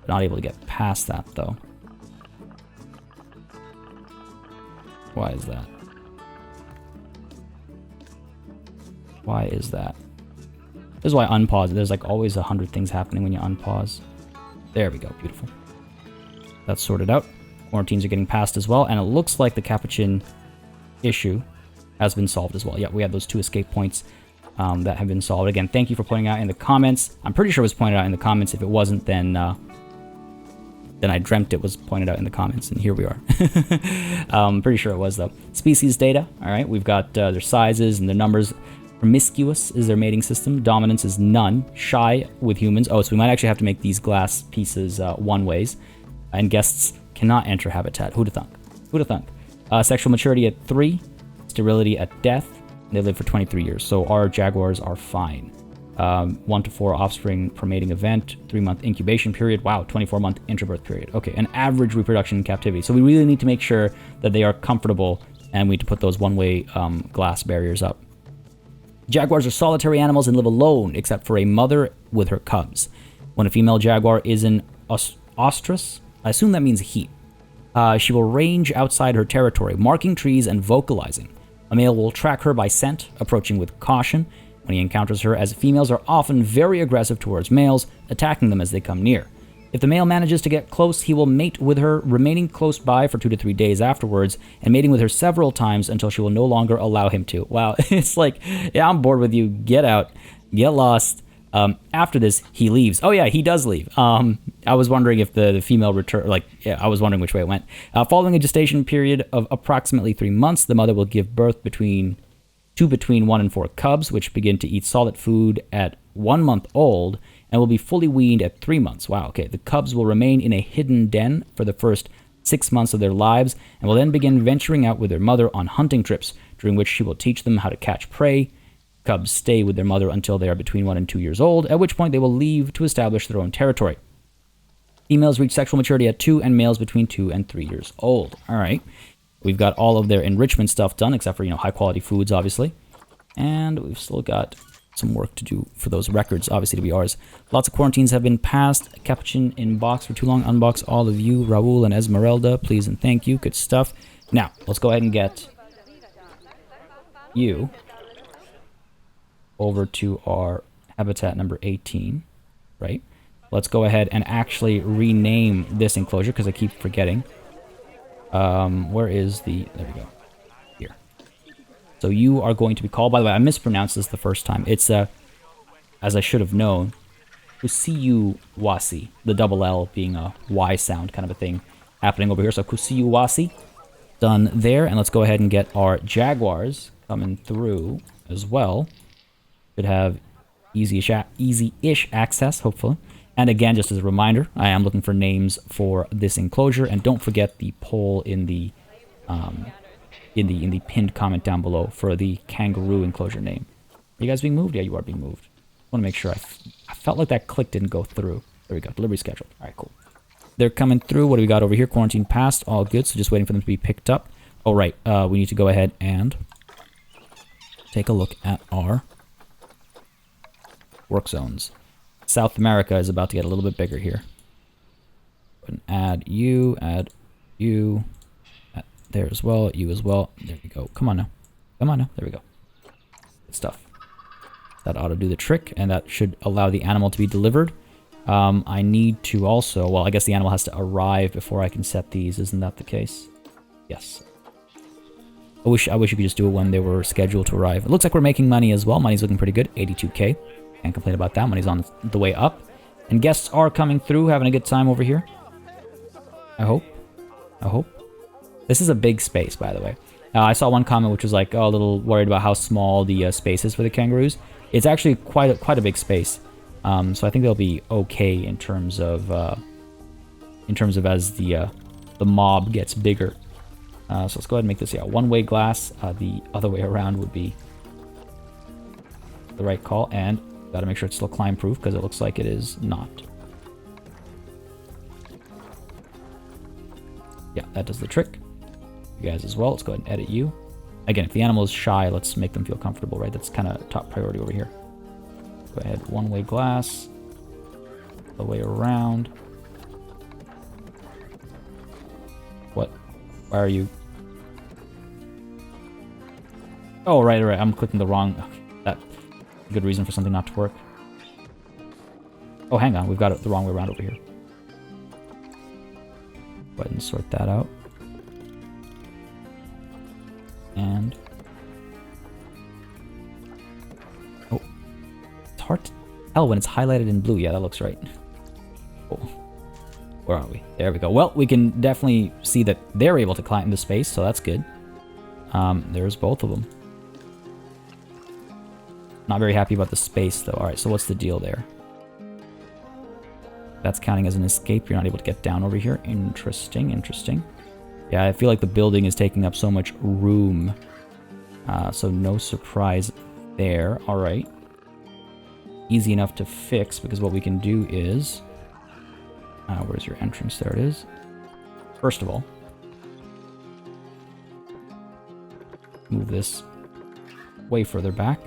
Not able to get past that, though. Why is that? Why is that? This is why I unpause. There's like always 100 things happening when you unpause. There we go. Beautiful. That's sorted out. Quarantines are getting passed as well. And it looks like the Capuchin issue has been solved as well. Yeah, we have those 2 escape points that have been solved. Again, thank you for pointing out in the comments. I'm pretty sure it was pointed out in the comments. If it wasn't, then I dreamt it was pointed out in the comments, and here we are. Pretty sure it was, though. Species data. All right, we've got their sizes and their numbers. Promiscuous is their mating system. Dominance is none. Shy with humans. Oh, so we might actually have to make these glass pieces one-ways. And guests cannot enter habitat. Who'da thunk? Who'da thunk? Sexual maturity at 3. Sterility at death. They live for 23 years. So our jaguars are fine. 1 to 4 offspring per mating event. 3-month incubation period. Wow, 24-month interbirth period. Okay, an average reproduction in captivity. So we really need to make sure that they are comfortable, and we need to put those one-way glass barriers up. Jaguars are solitary animals and live alone, except for a mother with her cubs. When a female jaguar is in ostrus, I assume that means heat, she will range outside her territory, marking trees and vocalizing. A male will track her by scent, approaching with caution when he encounters her, as females are often very aggressive towards males, attacking them as they come near. If the male manages to get close, he will mate with her, remaining close by for 2 to 3 days afterwards, and mating with her several times until she will no longer allow him to. Wow, it's like, yeah, I'm bored with you. Get out. Get lost. After this, he leaves. Oh yeah, he does leave. I was wondering if the female return, I was wondering which way it went. Following a gestation period of approximately 3 months, the mother will give birth between 1 and 4 cubs, which begin to eat solid food at 1 month old, and will be fully weaned at 3 months. Wow, okay. The cubs will remain in a hidden den for the first 6 months of their lives, and will then begin venturing out with their mother on hunting trips, during which she will teach them how to catch prey. Cubs stay with their mother until they are between 1 and 2 years old, at which point they will leave to establish their own territory. Females reach sexual maturity at 2, and males between 2 and 3 years old. All right. We've got all of their enrichment stuff done, except for, high-quality foods, obviously. And we've still got some work to do for those records, obviously, to be ours. Lots of quarantines have been passed. Capuchin in box for too long. Unbox all of you, Raul and Esmeralda, please and thank you. Good stuff. Now, let's go ahead and get you over to our habitat number 18, right? Let's go ahead and actually rename this enclosure, because I keep forgetting. Where is the... There we go. Here. So you are going to be called... By the way, I mispronounced this the first time. It's, as I should have known, Kusiyuwasi. The double L being a Y sound kind of a thing happening over here. So Kusiyuwasi. Done there. And let's go ahead and get our jaguars coming through as well. Should have easy-ish access, hopefully. And again, just as a reminder, I am looking for names for this enclosure, and don't forget the poll in the pinned comment down below for the kangaroo enclosure name. Are you guys being moved? Yeah, you are being moved. I want to make sure. I felt like that click didn't go through. There we go. Delivery scheduled. All right, cool. They're coming through. What do we got over here? Quarantine passed. All good. So just waiting for them to be picked up. Oh, right. We need to go ahead and take a look at our work zones. South America is about to get a little bit bigger here. And add you, add there as well, you as well. There we go. Come on now. Come on now. There we go. Good stuff. That ought to do the trick, and that should allow the animal to be delivered. I need to also... Well, I guess the animal has to arrive before I can set these. Isn't that the case? Yes. I wish you could just do it when they were scheduled to arrive. It looks like we're making money as well. Money's looking pretty good. 82k. Can't complain about that. Money's on the way up. And guests are coming through, having a good time over here. I hope. This is a big space, by the way. I saw one comment which was like, oh, a little worried about how small the space is for the kangaroos. It's actually quite a big space. So I think they'll be okay in terms of as the mob gets bigger. So let's go ahead and make this, one-way glass. The other way around would be the right call, and got to make sure it's still climb-proof, because it looks like it is not. Yeah, that does the trick. You guys as well. Let's go ahead and edit you. Again, if the animal is shy, let's make them feel comfortable, right? That's kind of top priority over here. Go ahead, one-way glass. The way around. What? Why are you... Oh, right. I'm clicking the wrong... That's a good reason for something not to work. Oh, hang on. We've got it the wrong way around over here. Go ahead and sort that out. And... Oh. It's hard to tell when it's highlighted in blue. Yeah, that looks right. Oh. Where are we? There we go. Well, we can definitely see that they're able to climb into space, so that's good. There's both of them. Not very happy about the space, though. Alright, so what's the deal there? That's counting as an escape. You're not able to get down over here. Interesting, interesting. Yeah, I feel like the building is taking up so much room. So no surprise there. Alright. Easy enough to fix, because what we can do is... where's your entrance? There it is. First of all, move this way further back.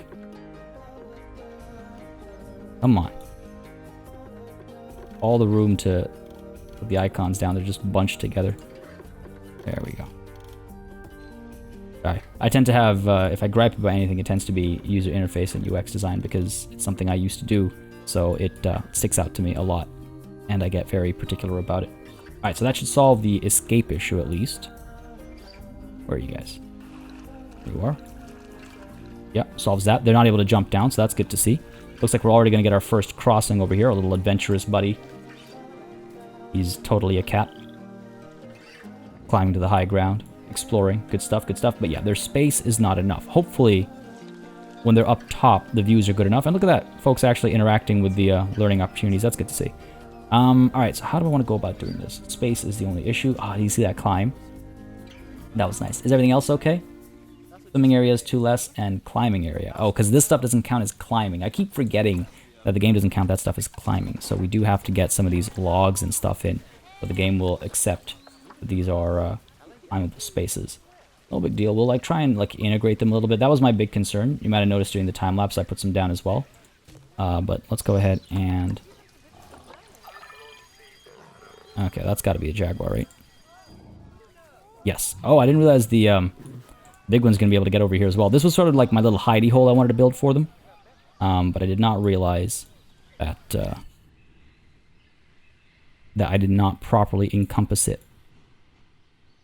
Come on. All the room to put the icons down. They're just bunched together. There we go. I tend to have, if I gripe about anything, it tends to be user interface and UX design, because it's something I used to do, so it sticks out to me a lot, and I get very particular about it. Alright, so that should solve the escape issue at least. Where are you guys? There you are. Yeah, solves that. They're not able to jump down, so that's good to see. Looks like we're already going to get our first crossing over here, a little adventurous buddy. He's totally a cat. Climbing to the high ground. Exploring. Good stuff, good stuff. But yeah, their space is not enough. Hopefully, when they're up top, the views are good enough. And look at that. Folks actually interacting with the learning opportunities. That's good to see. Alright, so how do I want to go about doing this? Space is the only issue. Ah, you see that climb? That was nice. Is everything else okay? Swimming area is 2 less, and climbing area. Oh, because this stuff doesn't count as climbing. I keep forgetting that the game doesn't count that stuff as climbing. So we do have to get some of these logs and stuff in. But the game will accept that these are climbable spaces. No big deal. We'll try and integrate them a little bit. That was my big concern. You might have noticed during the time lapse I put some down as well. But let's go ahead and... Okay, that's got to be a jaguar, right? Yes. Oh, I didn't realize the big one's going to be able to get over here as well. This was sort of like my little hidey hole I wanted to build for them. But I did not realize that that I did not properly encompass it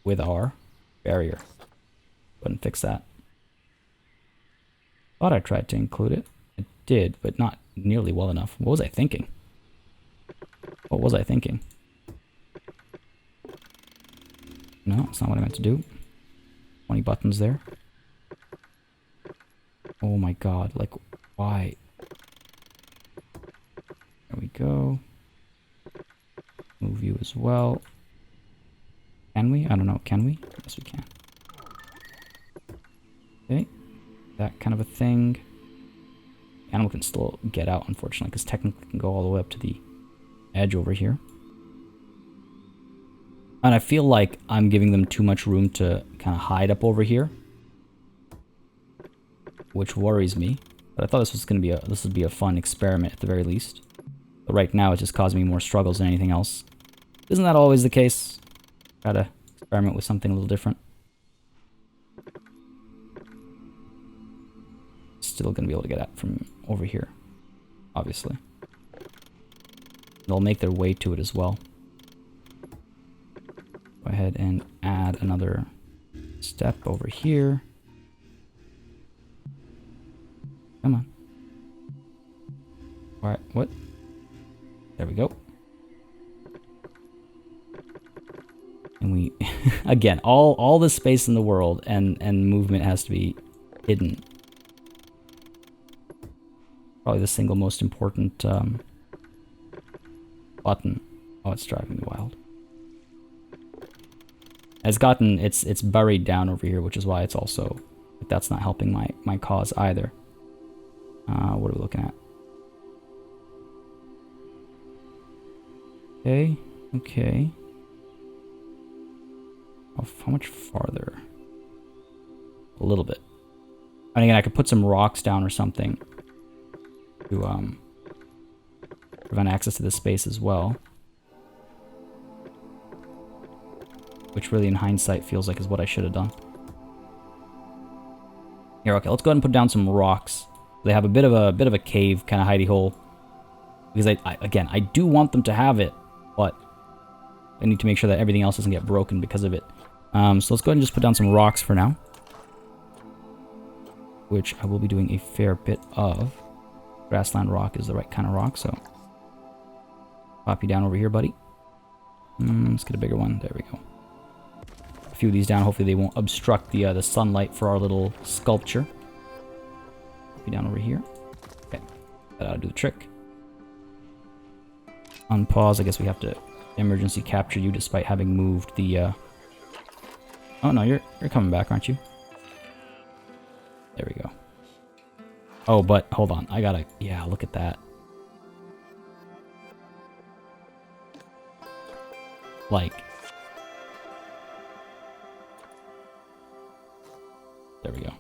with our barrier. Go ahead and fix that. Thought I tried to include it. It did, but not nearly well enough. What was I thinking? What was I thinking? No, that's not what I meant to do. 20 buttons there. Oh my god, why? There we go. Move you as well. Can we? I don't know, can we? Yes, we can. Okay. That kind of a thing. Animal can still get out, unfortunately, because technically it can go all the way up to the edge over here. And I feel like I'm giving them too much room to kind of hide up over here, which worries me. But I thought this was going to be this would be a fun experiment at the very least. But right now, it's just causing me more struggles than anything else. Isn't that always the case? Gotta experiment with something a little different. Still going to be able to get at from over here, obviously. They'll make their way to it as well. Go ahead and add another step over here. Come on. Alright, what? There we go. And we, again, all the space in the world and movement has to be hidden. Probably the single most important button. Oh, it's driving me wild. It's buried down over here, which is why it's also, that's not helping my cause either. What are we looking at? Okay, okay. How much farther? A little bit. And again, I could put some rocks down or something to prevent access to this space as well. Which really in hindsight feels like is what I should have done. Here, okay, let's go ahead and put down some rocks. They have a bit of a cave kind of hidey hole. Because I do want them to have it, but I need to make sure that everything else doesn't get broken because of it. So let's go ahead and just put down some rocks for now. Which I will be doing a fair bit of. Grassland rock is the right kind of rock, so pop you down over here, buddy. Let's get a bigger one. There we go. A few of these down. Hopefully they won't obstruct the sunlight for our little sculpture. Pop you down over here. That ought to do the trick. Unpause. I guess we have to emergency capture you despite having moved the... Oh no, you're coming back, aren't you? There we go. Oh, but hold on. I gotta... Yeah, look at that. Like... There we go.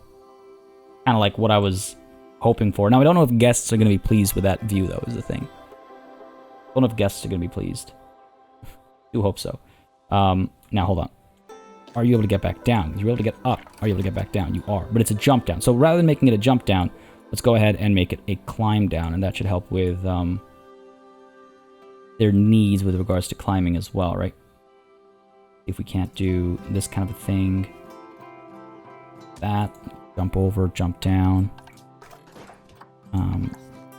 Kind of like what I was hoping for. Now, I don't know if guests are going to be pleased with that view, though, is the thing. I don't know if guests are going to be pleased. Do hope so. Now, hold on. Are you able to get back down? You're able to get up. Are you able to get back down? You are. But it's a jump down. So rather than making it a jump down, let's go ahead and make it a climb down. And that should help with their needs with regards to climbing as well, right? If we can't do this kind of a thing. That. Jump over, jump down.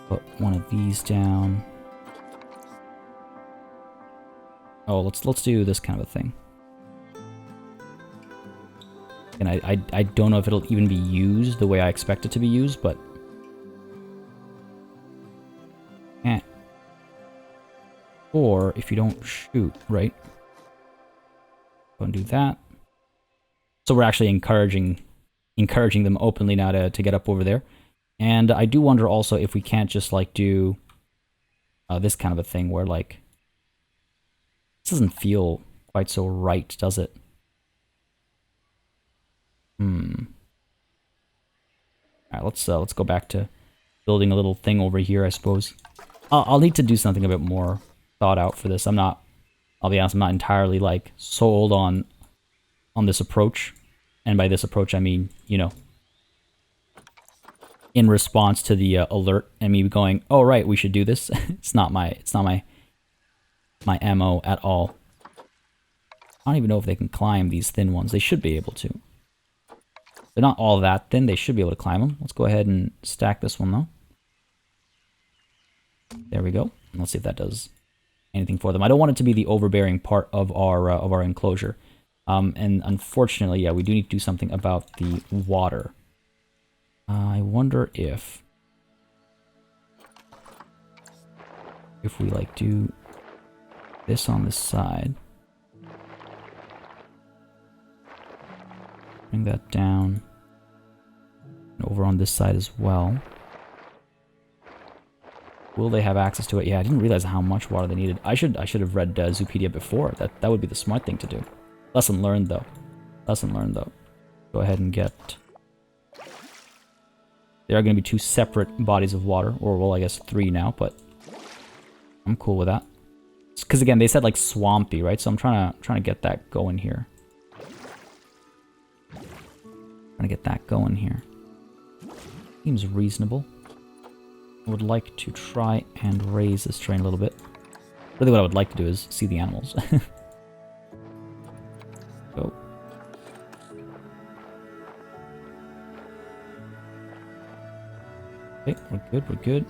Put one of these down. Oh, let's do this kind of a thing. And I don't know if it'll even be used the way I expect it to be used, but... Eh. Or, if you don't shoot, right? Go and do that. So we're actually encouraging them openly now to get up over there. And I do wonder also if we can't just, like, do this kind of a thing where, like... This doesn't feel quite so right, does it? Alright, let's go back to building a little thing over here, I suppose. I'll need to do something a bit more thought out for this. I'll be honest, I'm not entirely, like, sold on this approach. And by this approach, I mean, you know, in response to the alert and me going, oh, right, we should do this. It's not my MO at all. I don't even know if they can climb these thin ones. They should be able to. They're not all that thin. They should be able to climb them. Let's go ahead and stack this one, though. There we go. Let's see if that does anything for them. I don't want it to be the overbearing part of our enclosure. And unfortunately, yeah, we do need to do something about the water. I wonder if we, like, do this on this side. Bring that down. And over on this side as well. Will they have access to it? Yeah, I didn't realize how much water they needed. I should have read Zoopedia before. That would be the smart thing to do. Lesson learned, though. Lesson learned, though. Go ahead and get... There are going to be 2 separate bodies of water. Or, well, I guess 3 now, but... I'm cool with that. Because, again, they said, like, swampy, right? So I'm trying to get that going here. Trying to get that going here. Seems reasonable. I would like to try and raise this train a little bit. Really what I would like to do is see the animals. Go. Okay, we're good, we're good.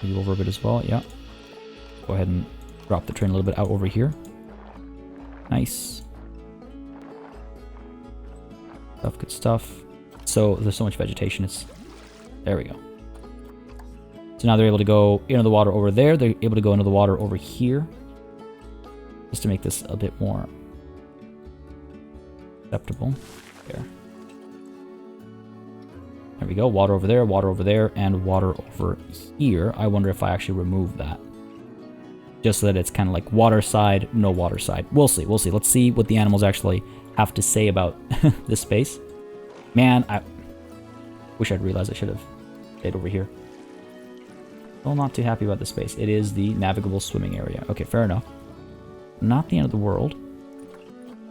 Move over a bit as well, yeah. Go ahead and drop the train a little bit out over here. Nice. Stuff, good stuff. So, there's so much vegetation, it's... There we go. So now they're able to go into the water over there. They're able to go into the water over here. Just to make this a bit more acceptable. There. There we go. Water over there, and water over here. I wonder if I actually remove that. Just so that it's kind of like water side, no water side. We'll see, we'll see. Let's see what the animals actually have to say about this space. Man, I wish I'd realized I should have stayed over here. Still not too happy about this space. It is the navigable swimming area. Okay, fair enough. Not the end of the world.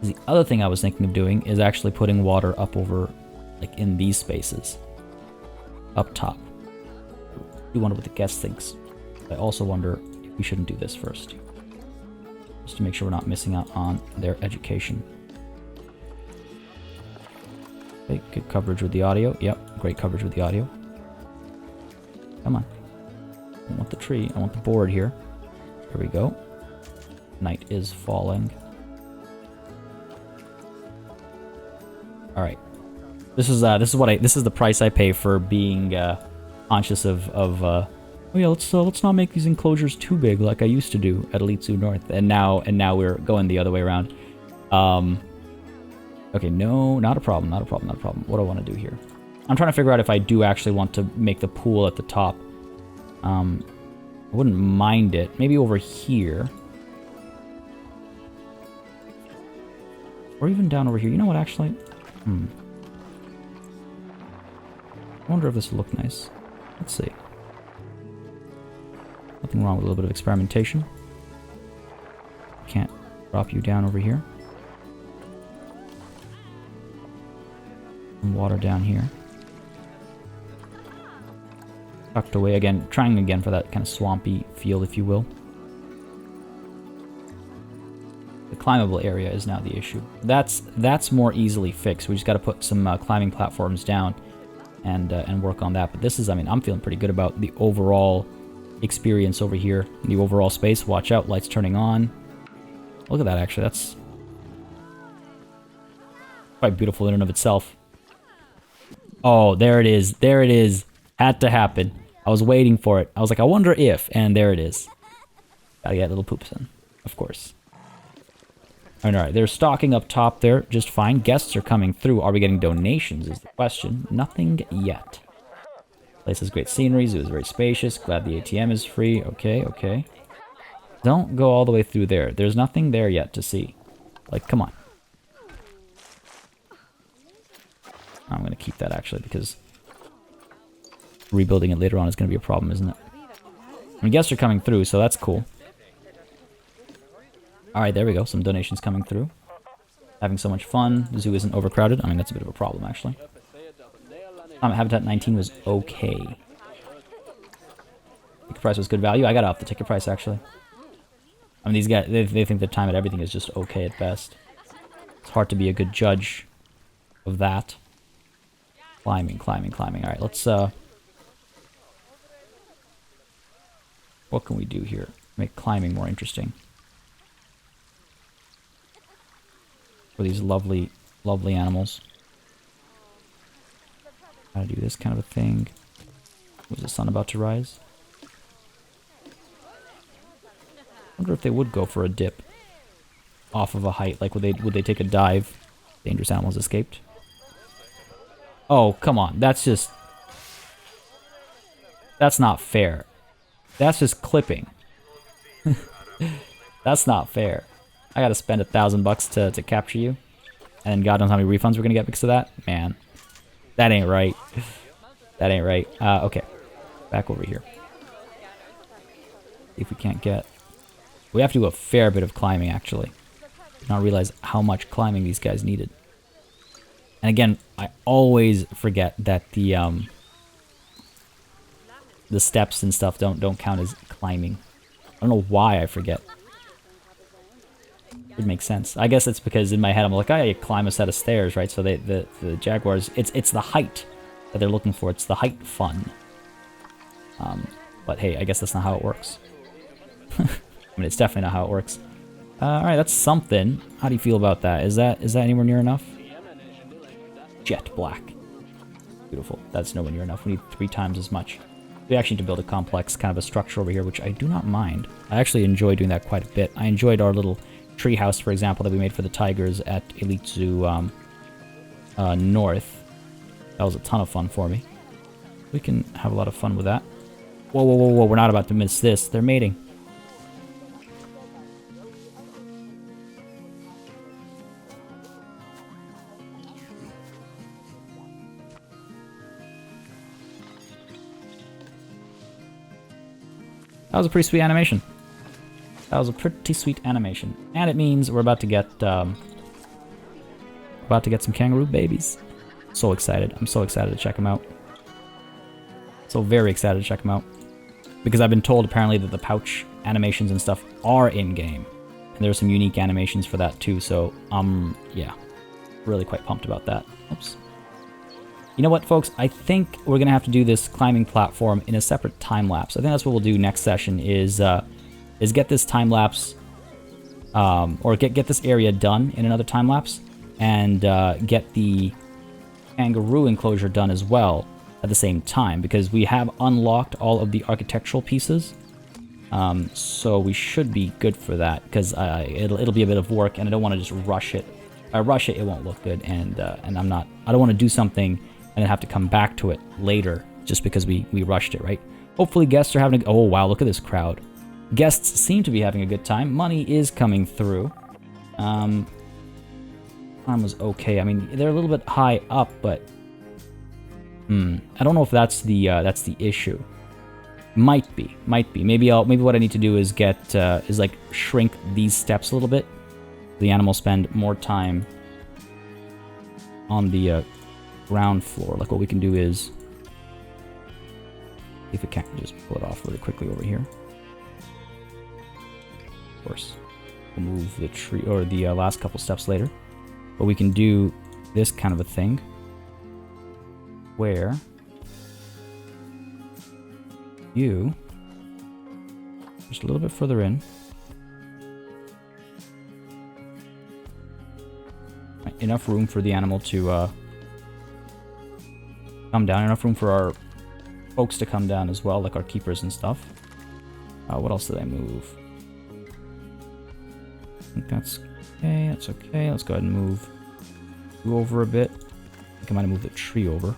The other thing I was thinking of doing is actually putting water up over, like, in these spaces. Up top. I do wonder what the guest thinks. I also wonder if we shouldn't do this first. Just to make sure we're not missing out on their education. Okay, good coverage with the audio. Yep, great coverage with the audio. Come on. I want the tree. I want the board here. Here we go. Night is falling. All right. This is the price I pay for being conscious of oh yeah, let's not make these enclosures too big like I used to do at Elite Zoo North, and now we're going the other way around. Okay, no, not a problem. What do I want to do here? I'm trying to figure out if I do actually want to make the pool at the top. I wouldn't mind it. Maybe over here. Or even down over here. You know what, actually? I wonder if this will look nice. Let's see. Nothing wrong with a little bit of experimentation. Can't drop you down over here. Some water down here. Tucked away again, trying again for that kind of swampy feel, if you will. The climbable area is now the issue. That's more easily fixed. We just got to put some climbing platforms down and work on that. But this is, I mean, I'm feeling pretty good about the overall experience over here. The overall space. Watch out, lights turning on. Look at that, actually. That's quite beautiful in and of itself. Oh, there it is. There it is. Had to happen. I was waiting for it. I was like, I wonder if, and there it is. Gotta get little poops in, of course. Alright, they're stocking up top there just fine. Guests are coming through. Are we getting donations is the question. Nothing yet. Place has great scenery. Zoo is very spacious. Glad the ATM is free. Okay, okay. Don't go all the way through there. There's nothing there yet to see. Like, come on. I'm going to keep that, actually, because rebuilding it later on is going to be a problem, isn't it? I mean, guests are coming through, so that's cool. Alright, there we go. Some donations coming through. Having so much fun. The zoo isn't overcrowded. I mean, that's a bit of a problem, actually. Habitat 19 was okay. Ticket price was good value. I got off the ticket price, actually. I mean, these guys, they think the time at everything is just okay at best. It's hard to be a good judge of that. Climbing. Alright, let's, what can we do here? Make climbing more interesting. For these lovely, lovely animals. How to do this kind of a thing. Was the sun about to rise? Wonder if they would go for a dip off of a height. Like, would they take a dive? Dangerous animals escaped. Oh, come on. That's just... That's not fair. That's just clipping. That's not fair. I gotta spend $1,000 to capture you. And then God knows how many refunds we're gonna get because of that. Man. That ain't right. That ain't right. Okay. Back over here. See if we can't get... We have to do a fair bit of climbing, actually. Did not realize how much climbing these guys needed. And again, I always forget that the steps and stuff don't count as climbing. I don't know why I forget. It makes sense. I guess it's because in my head I'm like, I climb a set of stairs, right? So the Jaguars, it's the height that they're looking for. It's the height fun. But hey, I guess that's not how it works. I mean, it's definitely not how it works. All right, that's something. How do you feel about that? Is that anywhere near enough? Jet black. Beautiful. That's nowhere near enough. We need 3 times as much. We actually need to build a complex kind of a structure over here, which I do not mind. I actually enjoy doing that quite a bit. I enjoyed our little tree house, for example, that we made for the tigers at Elite Zoo North. That was a ton of fun for me. We can have a lot of fun with that. Whoa, whoa, whoa, whoa. We're not about to miss this. They're mating. That was a pretty sweet animation. That was a pretty sweet animation. And it means we're about to get some kangaroo babies. So excited. I'm so excited to check them out. So very excited to check them out. Because I've been told apparently that the pouch animations and stuff are in-game. And there's some unique animations for that too. So, yeah. Really quite pumped about that. Oops. You know what, folks? I think we're going to have to do this climbing platform in a separate time-lapse. I think that's what we'll do next session is get this time-lapse, or get this area done in another time-lapse, and get the kangaroo enclosure done as well. at the same time, because we have unlocked all of the architectural pieces. So we should be good for that, because it'll be a bit of work, and I don't want to just rush it. If I rush it, it won't look good, and I don't want to do something and then have to come back to it later just because we rushed it, right? Hopefully guests are having oh wow, look at this crowd. Guests seem to be having a good time. Money is coming through. Farm was okay. I mean, they're a little bit high up, but I don't know if that's the issue. Might be. Maybe what I need to do is get like shrink these steps a little bit. The animals spend more time on the ground floor. Like what we can do is see if we can't just pull it off really quickly over here. Of course, we'll move the tree or the last couple steps later. But we can do this kind of a thing where you just a little bit further in. Right, enough room for the animal to come down. Enough room for our folks to come down as well, like our keepers and stuff. What else did I move? I think that's okay. That's okay. Let's go ahead and move you over a bit. I think I might have moved the tree over.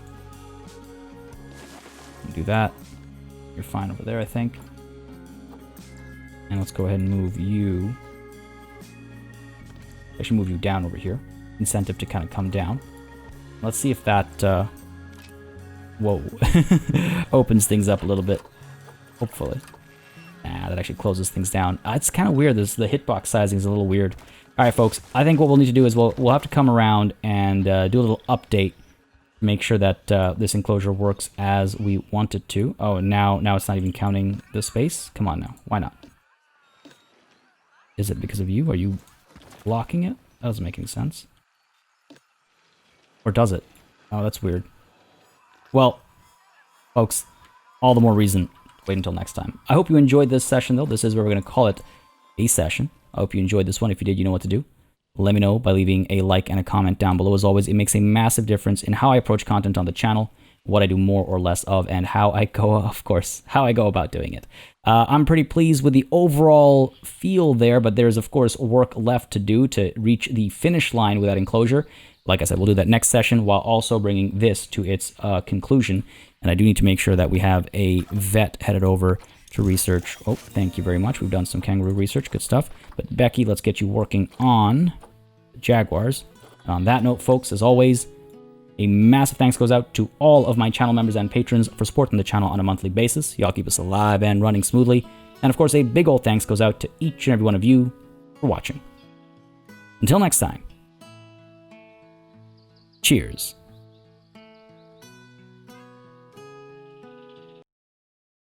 Do that. You're fine over there, I think. And let's go ahead and move you. I should move you down over here. Incentive to kind of come down. Let's see if that whoa opens things up a little bit. Hopefully. That actually closes things down. It's kind of weird. The hitbox sizing is a little weird. All right, folks. I think what we'll need to do is we'll have to come around and do a little update. Make sure that this enclosure works as we want it to. Oh, now it's not even counting the space. Come on now. Why not? Is it because of you? Are you blocking it? That doesn't make any sense. Or does it? Oh, that's weird. Well, folks, all the more reason to wait until next time. I hope you enjoyed this session, though. This is where we're going to call it a session. I hope you enjoyed this one. If you did, you know what to do. Let me know by leaving a like and a comment down below. As always, it makes a massive difference in how I approach content on the channel, what I do more or less of, and how I go about doing it. I'm pretty pleased with the overall feel there, but there's, of course, work left to do to reach the finish line with that enclosure. Like I said, we'll do that next session while also bringing this to its conclusion. And I do need to make sure that we have a vet headed over to research. Oh, thank you very much. We've done some kangaroo research. Good stuff. But Becky, let's get you working on jaguars. And on that note, folks, as always, a massive thanks goes out to all of my channel members and patrons for supporting the channel on a monthly basis. Y'all keep us alive and running smoothly. And of course, a big old thanks goes out to each and every one of you for watching. Until next time, cheers.